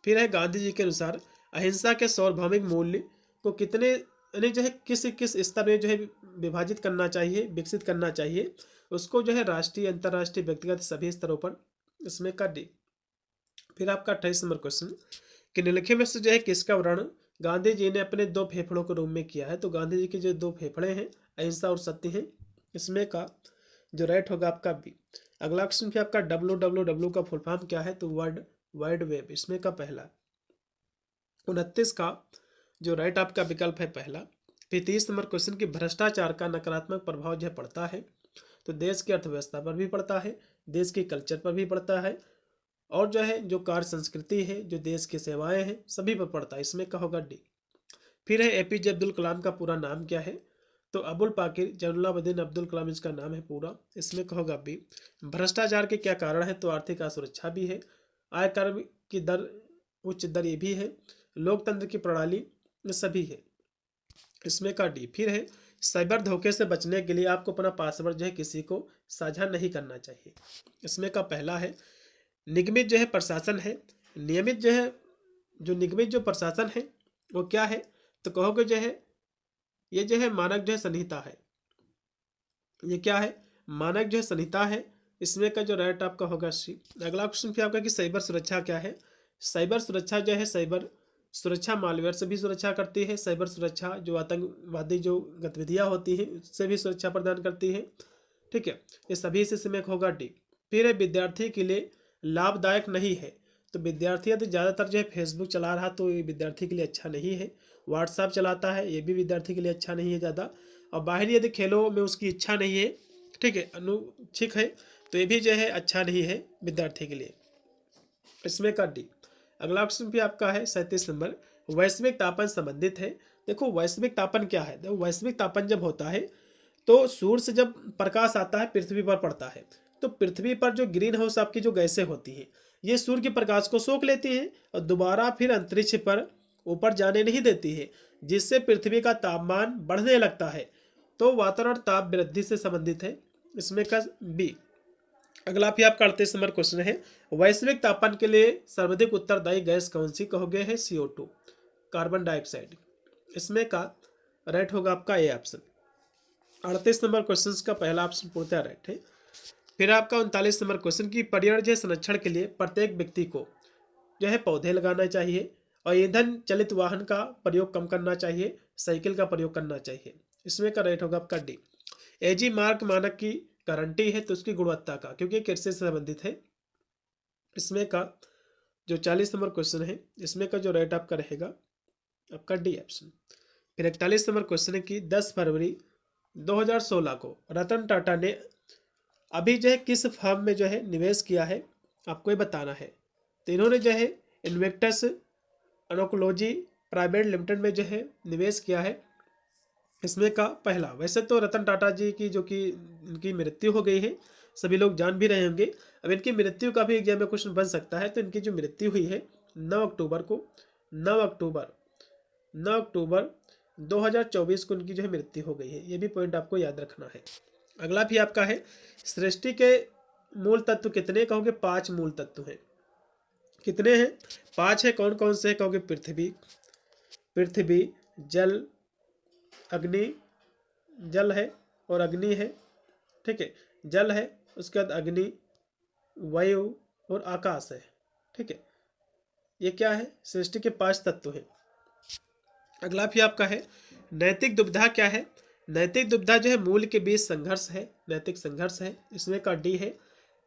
फिर है गांधी जी के अनुसार अहिंसा के सार्वभौमिक मूल्य को कितने यानी जो है किस किस स्तर में जो है विभाजित करना चाहिए, विकसित करना चाहिए, उसको जो है राष्ट्रीय, अंतर्राष्ट्रीय, व्यक्तिगत सभी स्तरों पर। इसमें का डी। फिर आपका 28 नंबर क्वेश्चन कि निम्नलिखित में से जो है किसका वर्णन गांधी जी ने अपने 2 फेफड़ों के रूप में किया है, तो गांधी जी के जो 2 फेफड़े हैं अहिंसा और सत्य हैं। इसमें का जो राइट होगा आपका बी। अगला क्वेश्चन फिर आपका WWW का फुल फॉर्म क्या है, तो वर्ल्ड वाइड वेब। इसमें का पहला। 29 का जो राइट आपका विकल्प है पहला। फिर 30 नंबर क्वेश्चन की भ्रष्टाचार का नकारात्मक प्रभाव जो है पड़ता है, तो देश की अर्थव्यवस्था पर भी पड़ता है, देश की कल्चर पर भी पड़ता है, और जो है जो कार्य संस्कृति है, जो देश की सेवाएं हैं, सभी पर पड़ता है। इसमें का होगा डी। फिर है APJ अब्दुल कलाम का पूरा नाम क्या है, तो अबुल पाकिर जैनुलाब्दीन अब्दुल कलाम इसका नाम है पूरा। इसमें का होगा बी। भ्रष्टाचार के क्या कारण है, तो आर्थिक असुरक्षा भी है, आयकर की दर उच्च दर ये भी है, लोकतंत्र की प्रणाली ये सभी है। इसमें का डी। फिर है साइबर धोखे से बचने के लिए आपको अपना पासवर्ड जो है किसी को साझा नहीं करना चाहिए। इसमें का पहला है निगमित जो है प्रशासन है, नियमित जो है जो निगमित जो प्रशासन है वो क्या है, तो कहोगे जो है ये जो है मानक जो है संहिता है। ये क्या है, मानक जो है संहिता है। इसमें का जो राइट आपका होगा सी। अगला क्वेश्चन फिर आपका कि साइबर सुरक्षा क्या है। साइबर सुरक्षा जो है साइबर सुरक्षा मालवेयर से भी सुरक्षा करती है, साइबर सुरक्षा जो आतंकवादी जो गतिविधियां होती हैं उससे भी सुरक्षा प्रदान करती है, ठीक है। ये सभी से इसमें होगा डी। फिर है विद्यार्थी के लिए लाभदायक नहीं है, तो विद्यार्थी यदि ज़्यादातर जो है फेसबुक चला रहा तो ये विद्यार्थी के लिए अच्छा नहीं है। व्हाट्सएप चलाता है, ये भी विद्यार्थी के लिए अच्छा नहीं है ज़्यादा। और बाहरी यदि खेलों में उसकी इच्छा नहीं है, ठीक है, अनुच्छिक है, तो ये भी जो है अच्छा नहीं है विद्यार्थी के लिए। इसमें का डी। अगला ऑप्शन भी आपका है 37 नंबर, वैश्विक तापन संबंधित है। देखो वैश्विक तापन क्या है, देखो वैश्विक तापन जब होता है तो सूर्य से जब प्रकाश आता है पृथ्वी पर पड़ता है, तो पृथ्वी पर जो ग्रीन हाउस आपकी जो गैसें होती हैं ये सूर्य के प्रकाश को सोख लेती हैं और दोबारा फिर अंतरिक्ष पर ऊपर जाने नहीं देती है, जिससे पृथ्वी का तापमान बढ़ने लगता है। तो वातावरण ताप वृद्धि से संबंधित है। इसमें का बी। अगला भी आपका 38 नंबर क्वेश्चन है, वैश्विक तापमान के लिए सर्वाधिक उत्तरदायी गैस कौन सी कहोगे है CO2, कार्बन डाइऑक्साइड। इसमें का राइट होगा आपका ए ऑप्शन। 38 नंबर क्वेश्चन का पहला ऑप्शन पूर्णतः राइट है। फिर आपका 39 नंबर क्वेश्चन की पर्यावरण संरक्षण के लिए प्रत्येक व्यक्ति को जो है पौधे लगाना चाहिए और ईंधन चलित वाहन का प्रयोग कम करना चाहिए, साइकिल का प्रयोग करना चाहिए। इसमें का राइट होगा आपका डी। AG मार्क मानक की गारंटी है तो उसकी गुणवत्ता का, क्योंकि कृषि से संबंधित है। इसमें का जो 40 नंबर क्वेश्चन है इसमें का जो राइट आपका रहेगा आपका डी ऑप्शन। फिर 41 नंबर क्वेश्चन है कि 10 फरवरी 2016 को रतन टाटा ने अभी जो है किस फर्म में जो है निवेश किया है, आपको ये बताना है। तो इन्होंने जो है इन्वेक्टस ऑन्कोलॉजी प्राइवेट लिमिटेड में जो है निवेश किया है। इसमें का पहला, वैसे तो रतन टाटा जी की जो कि इनकी मृत्यु हो गई है सभी लोग जान भी रहे होंगे। अब इनकी मृत्यु का भी एग्जाम में क्वेश्चन बन सकता है। तो इनकी जो मृत्यु हुई है 9 अक्टूबर 2024 को इनकी जो है मृत्यु हो गई है। ये भी पॉइंट आपको याद रखना है। अगला भी आपका है, सृष्टि के मूल तत्व कितने कहोगे, 5 मूल तत्व हैं। कितने हैं, 5 है। कौन कौन से कहोगे, पृथ्वी, जल, अग्नि, जल है और अग्नि है, ठीक है, जल है, उसके बाद अग्नि, वायु और आकाश है, ठीक है। ये क्या है, सृष्टि के 5 तत्व हैं। अगला भी आपका है, नैतिक दुविधा क्या है। नैतिक दुविधा जो है मूल्य के बीच संघर्ष है, नैतिक संघर्ष है। इसमें का डी है।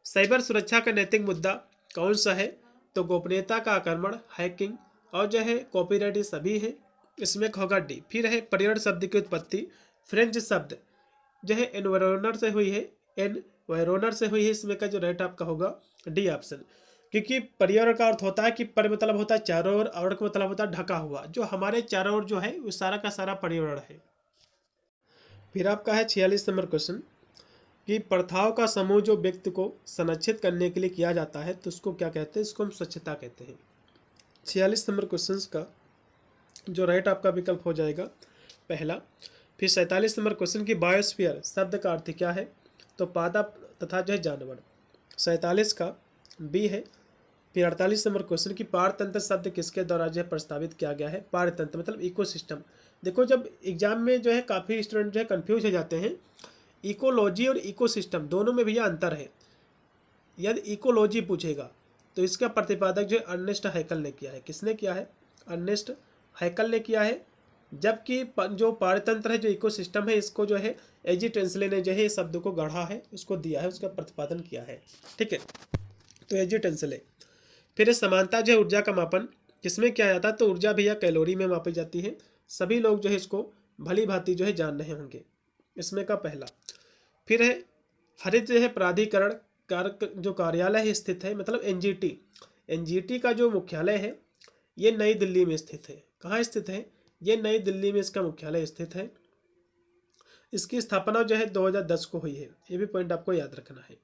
साइबर सुरक्षा का नैतिक मुद्दा कौन सा है, तो गोपनीयता का आक्रमण, हैकिंग और जो है कॉपीराइट, ये सभी है। इसमें होगा डी। फिर है पर्यावरण शब्द की उत्पत्ति फ्रेंच शब्द जो है एनवायरनर से हुई है। इसमें का जो राइट आपका होगा डी ऑप्शन, क्योंकि पर्यावरण का अर्थ होता है कि पर मतलब होता है चारों ओर, और का मतलब होता है ढका हुआ। जो हमारे चारों ओर जो है वो सारा का सारा पर्यावरण है। फिर आपका है 46 नंबर क्वेश्चन कि प्रथाओं का समूह जो व्यक्ति को संरक्षित करने के लिए किया जाता है तो उसको क्या कहते हैं, इसको हम स्वच्छता कहते हैं। 46 नंबर क्वेश्चन का जो राइट आपका विकल्प हो जाएगा पहला। फिर 47 नंबर क्वेश्चन की बायोस्फीयर शब्द का अर्थ क्या है, तो पादप तथा जो है जानवर। 47 का बी है। फिर 48 नंबर क्वेश्चन की पारतंत्र शब्द किसके द्वारा जो है प्रस्तावित किया गया है। पारतंत्र मतलब इकोसिस्टम। देखो जब एग्जाम में जो है काफ़ी स्टूडेंट जो है कंफ्यूज हो जाते हैं, इकोलॉजी और इकोसिस्टम दोनों में भैया अंतर है। यदि इकोलॉजी पूछेगा तो इसका प्रतिपादक जो है अर्नेस्ट हैकल ने किया है। किसने किया है, अर्नेस्ट हैकल ने किया है। जबकि जो पारतंत्र है, जो इकोसिस्टम है, इसको जो है एजी टेंसले ने जो है इस शब्द को गढ़ा है, उसको दिया है, उसका प्रतिपादन किया है, ठीक है, तो एजी टेंसले। फिर समानता जो है ऊर्जा का मापन किसमें किया जाता है, तो ऊर्जा भैया कैलोरी में मापी जाती है। सभी लोग जो है इसको भली भांति जो है जान रहे होंगे। इसमें का पहला। फिर है हरित जो है प्राधिकरण जो कार्यालय स्थित है, मतलब एनजीटी का जो मुख्यालय है ये नई दिल्ली में स्थित है। कहाँ स्थित है, ये नई दिल्ली में इसका मुख्यालय स्थित है। इसकी स्थापना जो है 2010 को हुई है। ये भी पॉइंट आपको याद रखना है,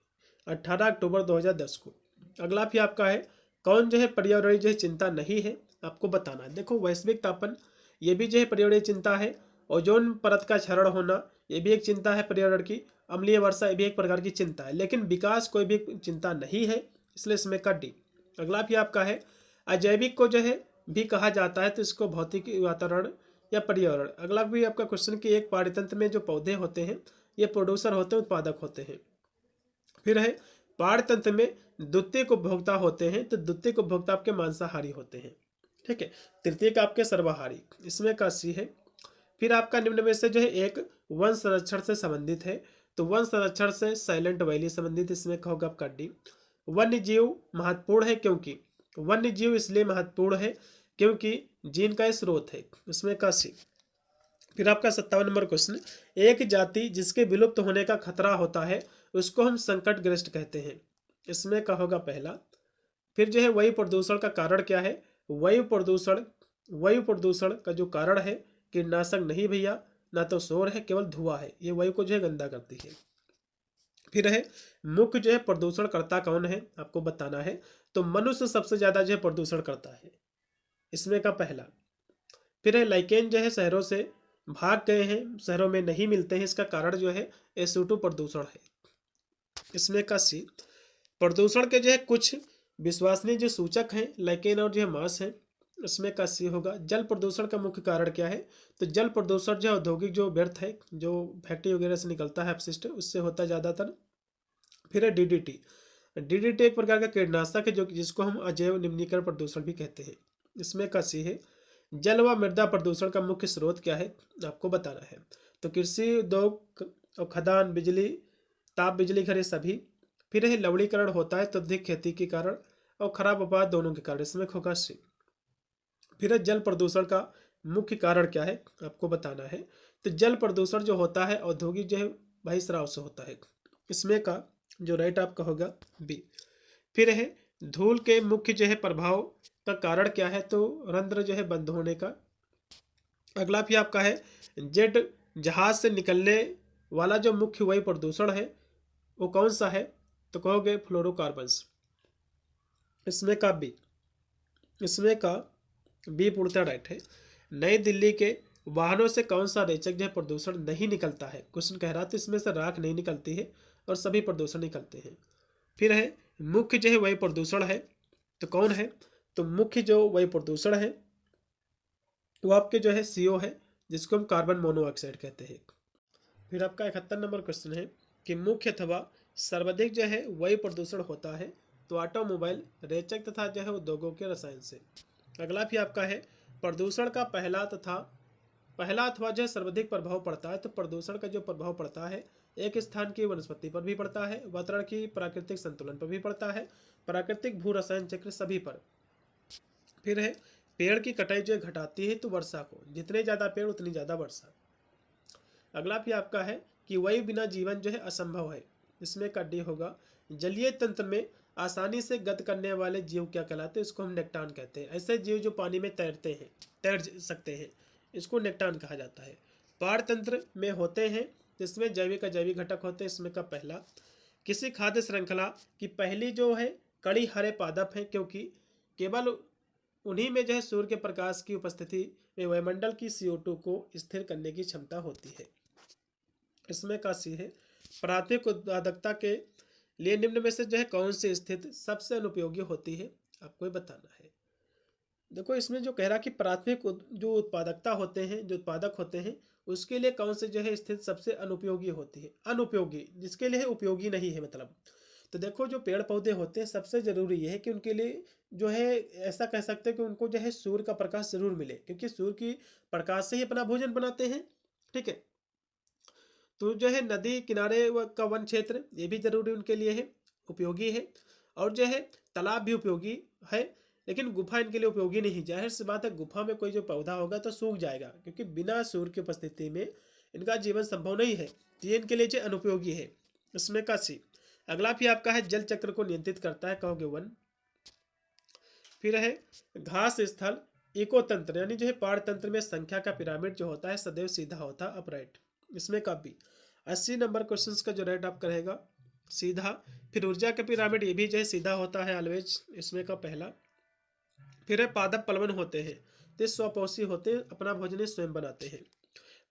18 अक्टूबर 2010 को। अगला भी आपका है, कौन जो है पर्यावरणीय जो है चिंता नहीं है, आपको बताना है। देखो वैश्विक तापन ये भी जो है पर्यावरणीय चिंता है। ओजोन परत का क्षरण होना ये भी एक चिंता है पर्यावरण की। अम्लीय वर्षा ये भी एक प्रकार की चिंता है, लेकिन विकास कोई भी चिंता नहीं है, इसलिए इसमें का डी। अगला भी आपका है, अजैविक को जो है भी कहा जाता है तो इसको भौतिक वातावरण या पर्यावरण। अगला भी आपका क्वेश्चन कि एक पारतंत्र में जो पौधे होते हैं ये प्रोड्यूसर होते हैं, उत्पादक होते हैं। फिर है पारतंत्र में द्वितीयक उपभोक्ता होते हैं, तो द्वितीयक उपभोक्ता आपके मांसाहारी होते हैं, ठीक है। तृतीयक आपके सर्वाहारी। इसमें का सी है। फिर आपका निम्न में से जो है एक वन संरक्षण से संबंधित है, तो वन संरक्षण से साइलेंट वैली संबंधित। इसमें होगा आपका डी। वन्य जीव महत्वपूर्ण है क्योंकि, वन्य जीव इसलिए महत्वपूर्ण है क्योंकि जीन का स्रोत है। इसमें का सी। फिर आपका 57 नंबर क्वेश्चन, एक जाति जिसके विलुप्त होने का खतरा होता है उसको हम संकटग्रस्त कहते हैं। इसमें का होगा पहला। फिर जो है वायु प्रदूषण का कारण क्या है? वायु प्रदूषण का जो कारण है कीटनाशक नहीं भैया, ना तो शोर है, केवल धुआं है। ये वायु को जो है गंदा करती है। फिर है मुख्य जो है प्रदूषण करता कौन है, आपको बताना है। तो मनुष्य सबसे ज्यादा जो है प्रदूषण करता है, इसमें का पहला। फिर है लाइकेन जो है शहरों से भाग गए हैं, शहरों में नहीं मिलते हैं, इसका कारण जो है SO2 प्रदूषण है। इसमें का सी। प्रदूषण के जो है कुछ विश्वसनीय जो सूचक हैं लाइकेन और जो है मास है, इसमें का सी होगा। जल प्रदूषण का मुख्य कारण क्या है? तो जल प्रदूषण जो औद्योगिक जो व्यर्थ है, जो फैक्ट्री वगैरह से निकलता है अपशिष्ट, उससे होता है ज़्यादातर। फिर है DDT एक प्रकार का कीटनाशक है जो जिसको हम अजैव निम्नीकरण प्रदूषण भी कहते हैं। इसमें का सी है। जल व मृदा प्रदूषण का मुख्य स्रोत क्या है, आपको बताना है। तो कृषि उद्योग और खदान, बिजली, ताप बिजली घर, ये सभी। फिर है लवणीकरण होता है अत्यधिक खेती के कारण और खराब आबोहवा दोनों के कारण, इसमें होगा सी। फिर है जल प्रदूषण का मुख्य कारण क्या है, आपको बताना है। तो जल प्रदूषण जो होता है औद्योगिक जो है बहिस्राव से होता है, इसमें का जो राइट आपका होगा बी। फिर है धूल के मुख्य जो है प्रभाव का कारण क्या है, तो रंध्र जो है बंद होने का। अगला भी आपका है जेट जहाज से निकलने वाला जो मुख्य वायु प्रदूषण है वो कौन सा है, तो कहोगे फ्लोरोकार्बन्स। इसमें का बी। इसमें का बी पूर्णतः राइट है। नई दिल्ली के वाहनों से कौन सा रेचक जो है प्रदूषण नहीं निकलता है, क्वेश्चन कह रहा था। इसमें से राख नहीं निकलती है और सभी प्रदूषण निकलते हैं। फिर है मुख्य जो है वायु प्रदूषण है तो कौन है, तो मुख्य जो वायु प्रदूषण है वो आपके जो है CO है, जिसको हम कार्बन मोनोऑक्साइड कहते हैं। फिर आपका 71 नंबर क्वेश्चन है कि मुख्य अथवा सर्वाधिक जो है वायु प्रदूषण होता है, तो ऑटोमोबाइल, रेचक तथा जो है उद्योगों के रसायन से। अगला भी आपका है प्रदूषण का पहला अथवा जो सर्वाधिक प्रभाव पड़ता है, तो प्रदूषण का जो प्रभाव पड़ता है एक स्थान की वनस्पति पर भी पड़ता है, वातावरण की प्राकृतिक संतुलन पर भी पड़ता है, प्राकृतिक भू रसायन चक्र सभी पर। फिर है पेड़ की कटाई जो घटाती है तो वर्षा को, जितने ज़्यादा पेड़ उतनी ज़्यादा वर्षा। अगला भी आपका है कि वायु बिना जीवन जो है असंभव है, इसमें का डी होगा। जलीय तंत्र में आसानी से गत करने वाले जीव क्या कहलाते हैं, इसको हम नेक्टान कहते हैं। ऐसे जीव जो पानी में तैर सकते हैं, इसको नेक्टान कहा जाता है। पार तंत्र में होते हैं जिसमें जैविक अजैविक घटक होते हैं, इसमें का पहला। किसी खाद्य श्रृंखला की पहली जो है कड़ी हरे पादप है, क्योंकि केवल उन्हीं में जो है सूर्य के प्रकाश की उपस्थिति में वायुमंडल की CO2 को स्थिर करने की क्षमता होती है। इसमें का सी है। प्राथमिक उत्पादकता के लिए निम्न में से जो है कौन सी स्थिति सबसे अनुपयोगी होती है, आपको ये बताना है। देखो इसमें जो कह रहा कि प्राथमिक जो उत्पादकता होते हैं, जो उत्पादक होते हैं, उसके लिए कौन से जो है स्थिति सबसे अनुपयोगी होती है। अनुपयोगी जिसके लिए उपयोगी नहीं है मतलब। तो देखो जो पेड़ पौधे होते हैं सबसे जरूरी ये है कि उनके लिए जो है ऐसा कह सकते हैं कि उनको जो है सूर्य का प्रकाश जरूर मिले, क्योंकि सूर्य की प्रकाश से ही अपना भोजन बनाते हैं। ठीक है। तो जो है नदी किनारे का वन क्षेत्र ये भी जरूरी उनके लिए है, उपयोगी है। और जो है तालाब भी उपयोगी है, लेकिन गुफा इनके लिए उपयोगी नहीं। जाहिर सी बात है गुफा में कोई जो पौधा होगा तो सूख जाएगा, क्योंकि बिना सूर्य की उपस्थिति में इनका जीवन संभव नहीं है। ये इनके लिए जो अनुपयोगी है, इसमें का सी। अगला भी आपका है जल चक्र को नियंत्रित करता है, कहोगे वन। फिर है घास स्थल इको तंत्र, यानी जो है पाड़ तंत्र में संख्या का पिरामिड जो होता है सदैव सीधा होता है, अपराइट। इसमें का भी 80 नंबर क्वेश्चन का जो राइट आपका रहेगा सीधा। फिर ऊर्जा का पिरामिड ये भी जो है सीधा होता है ऑलवेज, इसमें का पहला। फिर है पादप प्लवन होते हैं, तो स्वपोषी होते हैं, अपना भोजन स्वयं बनाते हैं।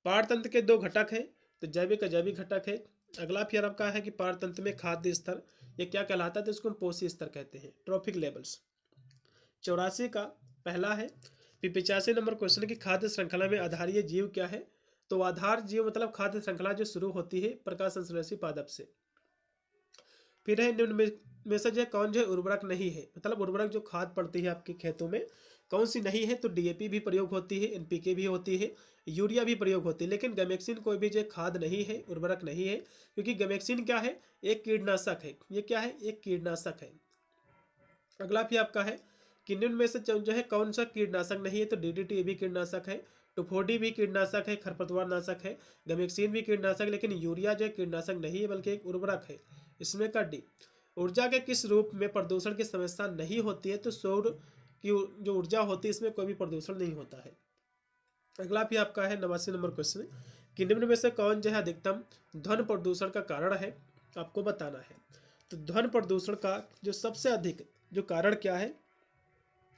पाड़ तंत्र के 2 घटक हैं, तो जैविक अजैविक घटक है। अगला फिर आपका है कि पाड़ तंत्र में खाद्य स्तर ये क्या कहलाता है, तो इसको हम पोषी स्तर कहते हैं, ट्रॉफिक लेवल्स। 84 का पहला है। फिर 85 नंबर क्वेश्चन की खाद्य श्रृंखला में आधारीय जीव क्या है, तो आधार जीव मतलब खाद्य श्रृंखला जो शुरू होती है प्रकाश संश्लेषी पादप से। फिर है निम्न में से जो कौन जो है उर्वरक नहीं है, मतलब उर्वरक जो खाद पड़ती है आपके खेतों में कौन सी नहीं है, तो DAP भी प्रयोग होती है, NPK भी होती है, यूरिया भी प्रयोग होती है, लेकिन गैमेक्सिन कोई भी जो खाद नहीं है, उर्वरक नहीं है, क्योंकि गैमेक्सिन क्या है, एक कीटनाशक है। ये क्या है, एक कीटनाशक है। अगला भी आपका है कि निम्न में से जो है कौन सा कीटनाशक नहीं है, तो DDT भी कीटनाशक है, टुफोडी भी कीटनाशक है, खरपतवार नाशक है, गमेक्सिन भी कीटनाशक, लेकिन यूरिया जो है कीटनाशक नहीं है बल्कि एक उर्वरक है। इसमें का डी। ऊर्जा के किस रूप में प्रदूषण की समस्या नहीं होती है? तो सौर की जो ऊर्जा होती है इसमें कोई भी प्रदूषण नहीं होता है। अगला भी आपका है 89 नंबर क्वेश्चन कि निम्न में से कौन जो है अधिकतम ध्वनि प्रदूषण का कारण है? आपको बताना है। तो ध्वनि प्रदूषण का जो सबसे अधिक जो कारण क्या है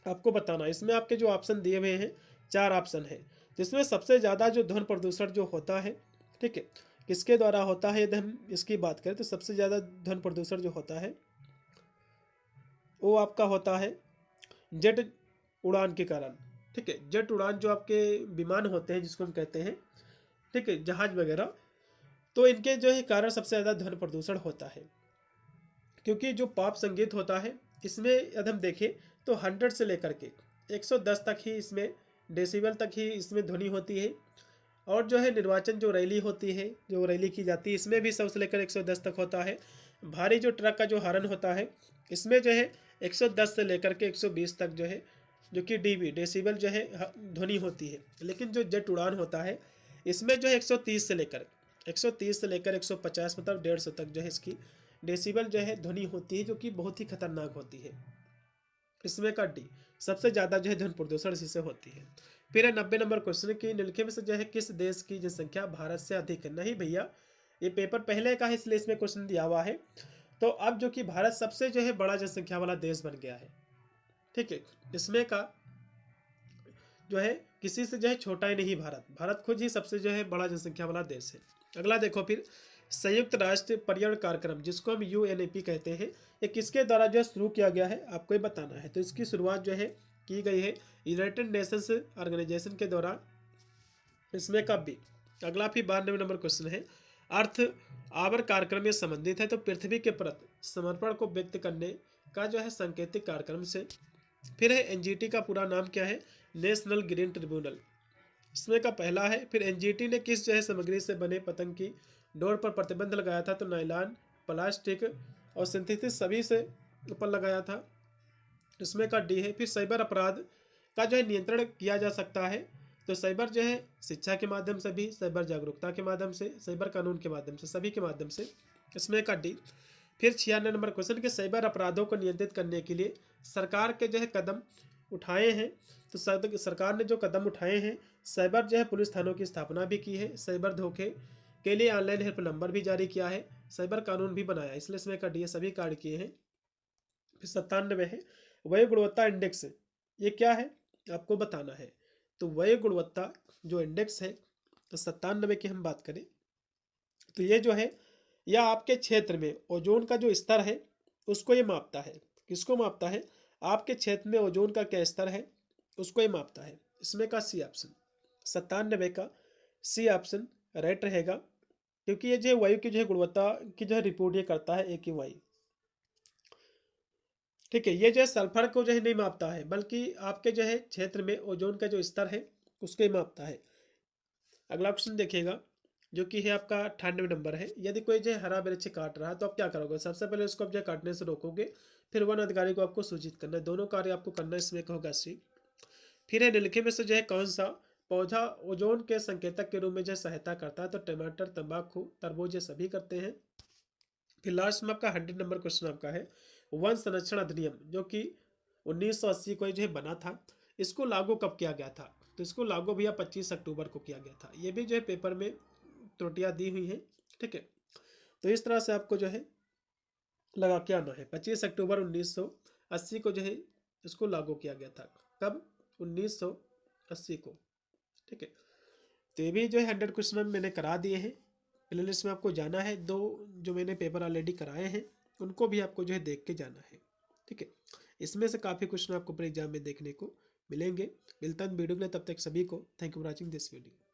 आपको बताना है। इसमें आपके जो ऑप्शन दिए हुए हैं 4 ऑप्शन है, जिसमें सबसे ज़्यादा जो ध्वनि प्रदूषण जो होता है, ठीक है, किसके द्वारा होता है? यदि हम इसकी बात करें तो सबसे ज़्यादा ध्वनि प्रदूषण जो होता है वो आपका होता है जेट उड़ान के कारण। ठीक है, जेट उड़ान जो आपके विमान होते हैं जिसको हम कहते हैं, ठीक है, जहाज वगैरह, तो इनके जो है कारण सबसे ज़्यादा ध्वनि प्रदूषण होता है। क्योंकि जो पॉप संगीत होता है इसमें यदि हम देखें तो 100 से लेकर के 110 तक ही इसमें डेसिबल तक ही इसमें ध्वनि होती है। और जो है निर्वाचन जो रैली होती है, जो रैली की जाती है, इसमें भी 100 से लेकर 110 तक होता है। भारी जो ट्रक का जो हॉर्न होता है इसमें जो है 110 से लेकर के 120 तक जो है, जो कि डीबी डेसिबल जो है ध्वनि होती है। लेकिन जो जेट उड़ान होता है इसमें जो है 130 से लेकर 150 मतलब 150 तक जो है इसकी डेसिबल जो है ध्वनि होती है, जो कि बहुत ही खतरनाक होती है। इसमें का डी सबसे ज़्यादा जो है ध्वनि प्रदूषण इसी से होती है। फिर है 90 नंबर क्वेश्चन की निम्नलिखित में से जो है किस देश की जनसंख्या भारत से अधिक है? नहीं भैया, ये पेपर पहले का है इसलिए इसमें क्वेश्चन दिया हुआ है। तो अब जो कि भारत सबसे जो है बड़ा जनसंख्या वाला देश बन गया है। ठीक है, इसमें का जो है किसी से जो है छोटा ही नहीं भारत, भारत खुद ही सबसे जो है बड़ा जनसंख्या वाला देश है। अगला देखो फिर, संयुक्त राष्ट्र पर्यावरण कार्यक्रम जिसको हम यूएनईपी कहते हैं, ये किसके द्वारा जो है शुरू किया गया है आपको ये बताना है। तो इसकी शुरुआत जो है की गई है यूनाइटेड नेशंस ऑर्गेनाइजेशन के द्वारा। इसमें कब भी। अगला फिर 92 नंबर क्वेश्चन है, अर्थ आवर कार्यक्रम में संबंधित है। तो पृथ्वी के प्रति समर्पण को व्यक्त करने का जो है सांकेतिक कार्यक्रम से। फिर है एनजीटी का पूरा नाम क्या है? National green tribunal. इसमें का पहला है। फिर एनजीटी ने किस जो है सामग्री से बने पतंग की डोर पर प्रतिबंध लगाया था? तो नायलॉन, प्लास्टिक और सिंथेटिक सभी से ऊपर लगाया था। इसमें का डी है। फिर साइबर अपराध का जो है नियंत्रण किया जा सकता है। तो साइबर जो है शिक्षा के माध्यम से भी, साइबर जागरूकता के माध्यम से, साइबर कानून के माध्यम से, सभी के माध्यम से। इसमें का डी। फिर 96 नंबर क्वेश्चन के साइबर अपराधों को नियंत्रित करने के लिए सरकार के जो है कदम उठाए हैं। तो सरकार ने जो कदम उठाए हैं, साइबर जो है पुलिस थानों की स्थापना भी की है, साइबर धोखे के लिए ऑनलाइन हेल्प नंबर भी जारी किया है, साइबर कानून भी बनाया, इसलिए इसमें का डी सभी कार्य किए हैं। फिर 97 है वायु गुणवत्ता इंडेक्स, ये क्या है आपको बताना है। तो वायु गुणवत्ता जो इंडेक्स है, तो 97 की हम बात करें तो ये जो है यह आपके क्षेत्र में ओजोन का जो स्तर है उसको ये मापता है। किसको मापता है? आपके क्षेत्र में ओजोन का क्या स्तर है उसको ये मापता है। इसमें का सी ऑप्शन, 97 का सी ऑप्शन राइट रहेगा, क्योंकि ये जो वायु की जो है गुणवत्ता की जो है रिपोर्ट ये करता है एक ही वायु। ठीक है, ये जो है सल्फर को जो है नहीं मापता है, बल्कि आपके जो है क्षेत्र में ओजोन का जो स्तर है उसको ही मापता है। अगला क्वेश्चन देखिएगा जो कि है आपका 98 नंबर है। यदि कोई जो है हरा वृक्ष काट रहा है तो आप क्या करोगे? सबसे पहले उसको आप जो काटने से रोकोगे, फिर वन अधिकारी को आपको सूचित करना है, दोनों कार्य आपको करना है। इसमें होगा सी। फिर है निम्नलिखित में से जो है कौन सा पौधा ओजोन के संकेतक के रूप में जो सहायता करता है? तो टमाटर, तंबाकू, तरबूज ये सभी करते हैं। फिर लास्ट में आपका 100 नंबर क्वेश्चन आपका है वन संरक्षण अधिनियम, जो कि 1980 को जो है बना था, इसको लागू कब किया गया था? तो इसको लागू भैया 25 अक्टूबर को किया गया था। ये भी जो है पेपर में त्रुटियां दी हुई हैं। ठीक है, तो इस तरह से आपको जो है लगा के आना है। 25 अक्टूबर 1980 को जो है इसको लागू किया गया था। कब? 1980 को। ठीक है, तो ये भी जो है 100 क्वेश्चन मैंने करा दिए हैं। प्ले लिस्ट में आपको जाना है, 2 जो मैंने पेपर ऑलरेडी कराए हैं उनको भी आपको जो है देख के जाना है। ठीक है, इसमें से काफ़ी क्वेश्चन आपको अपने एग्जाम में देखने को मिलेंगे। मिलता है वीडियो के लिए, तब तक सभी को thank you for watching this video.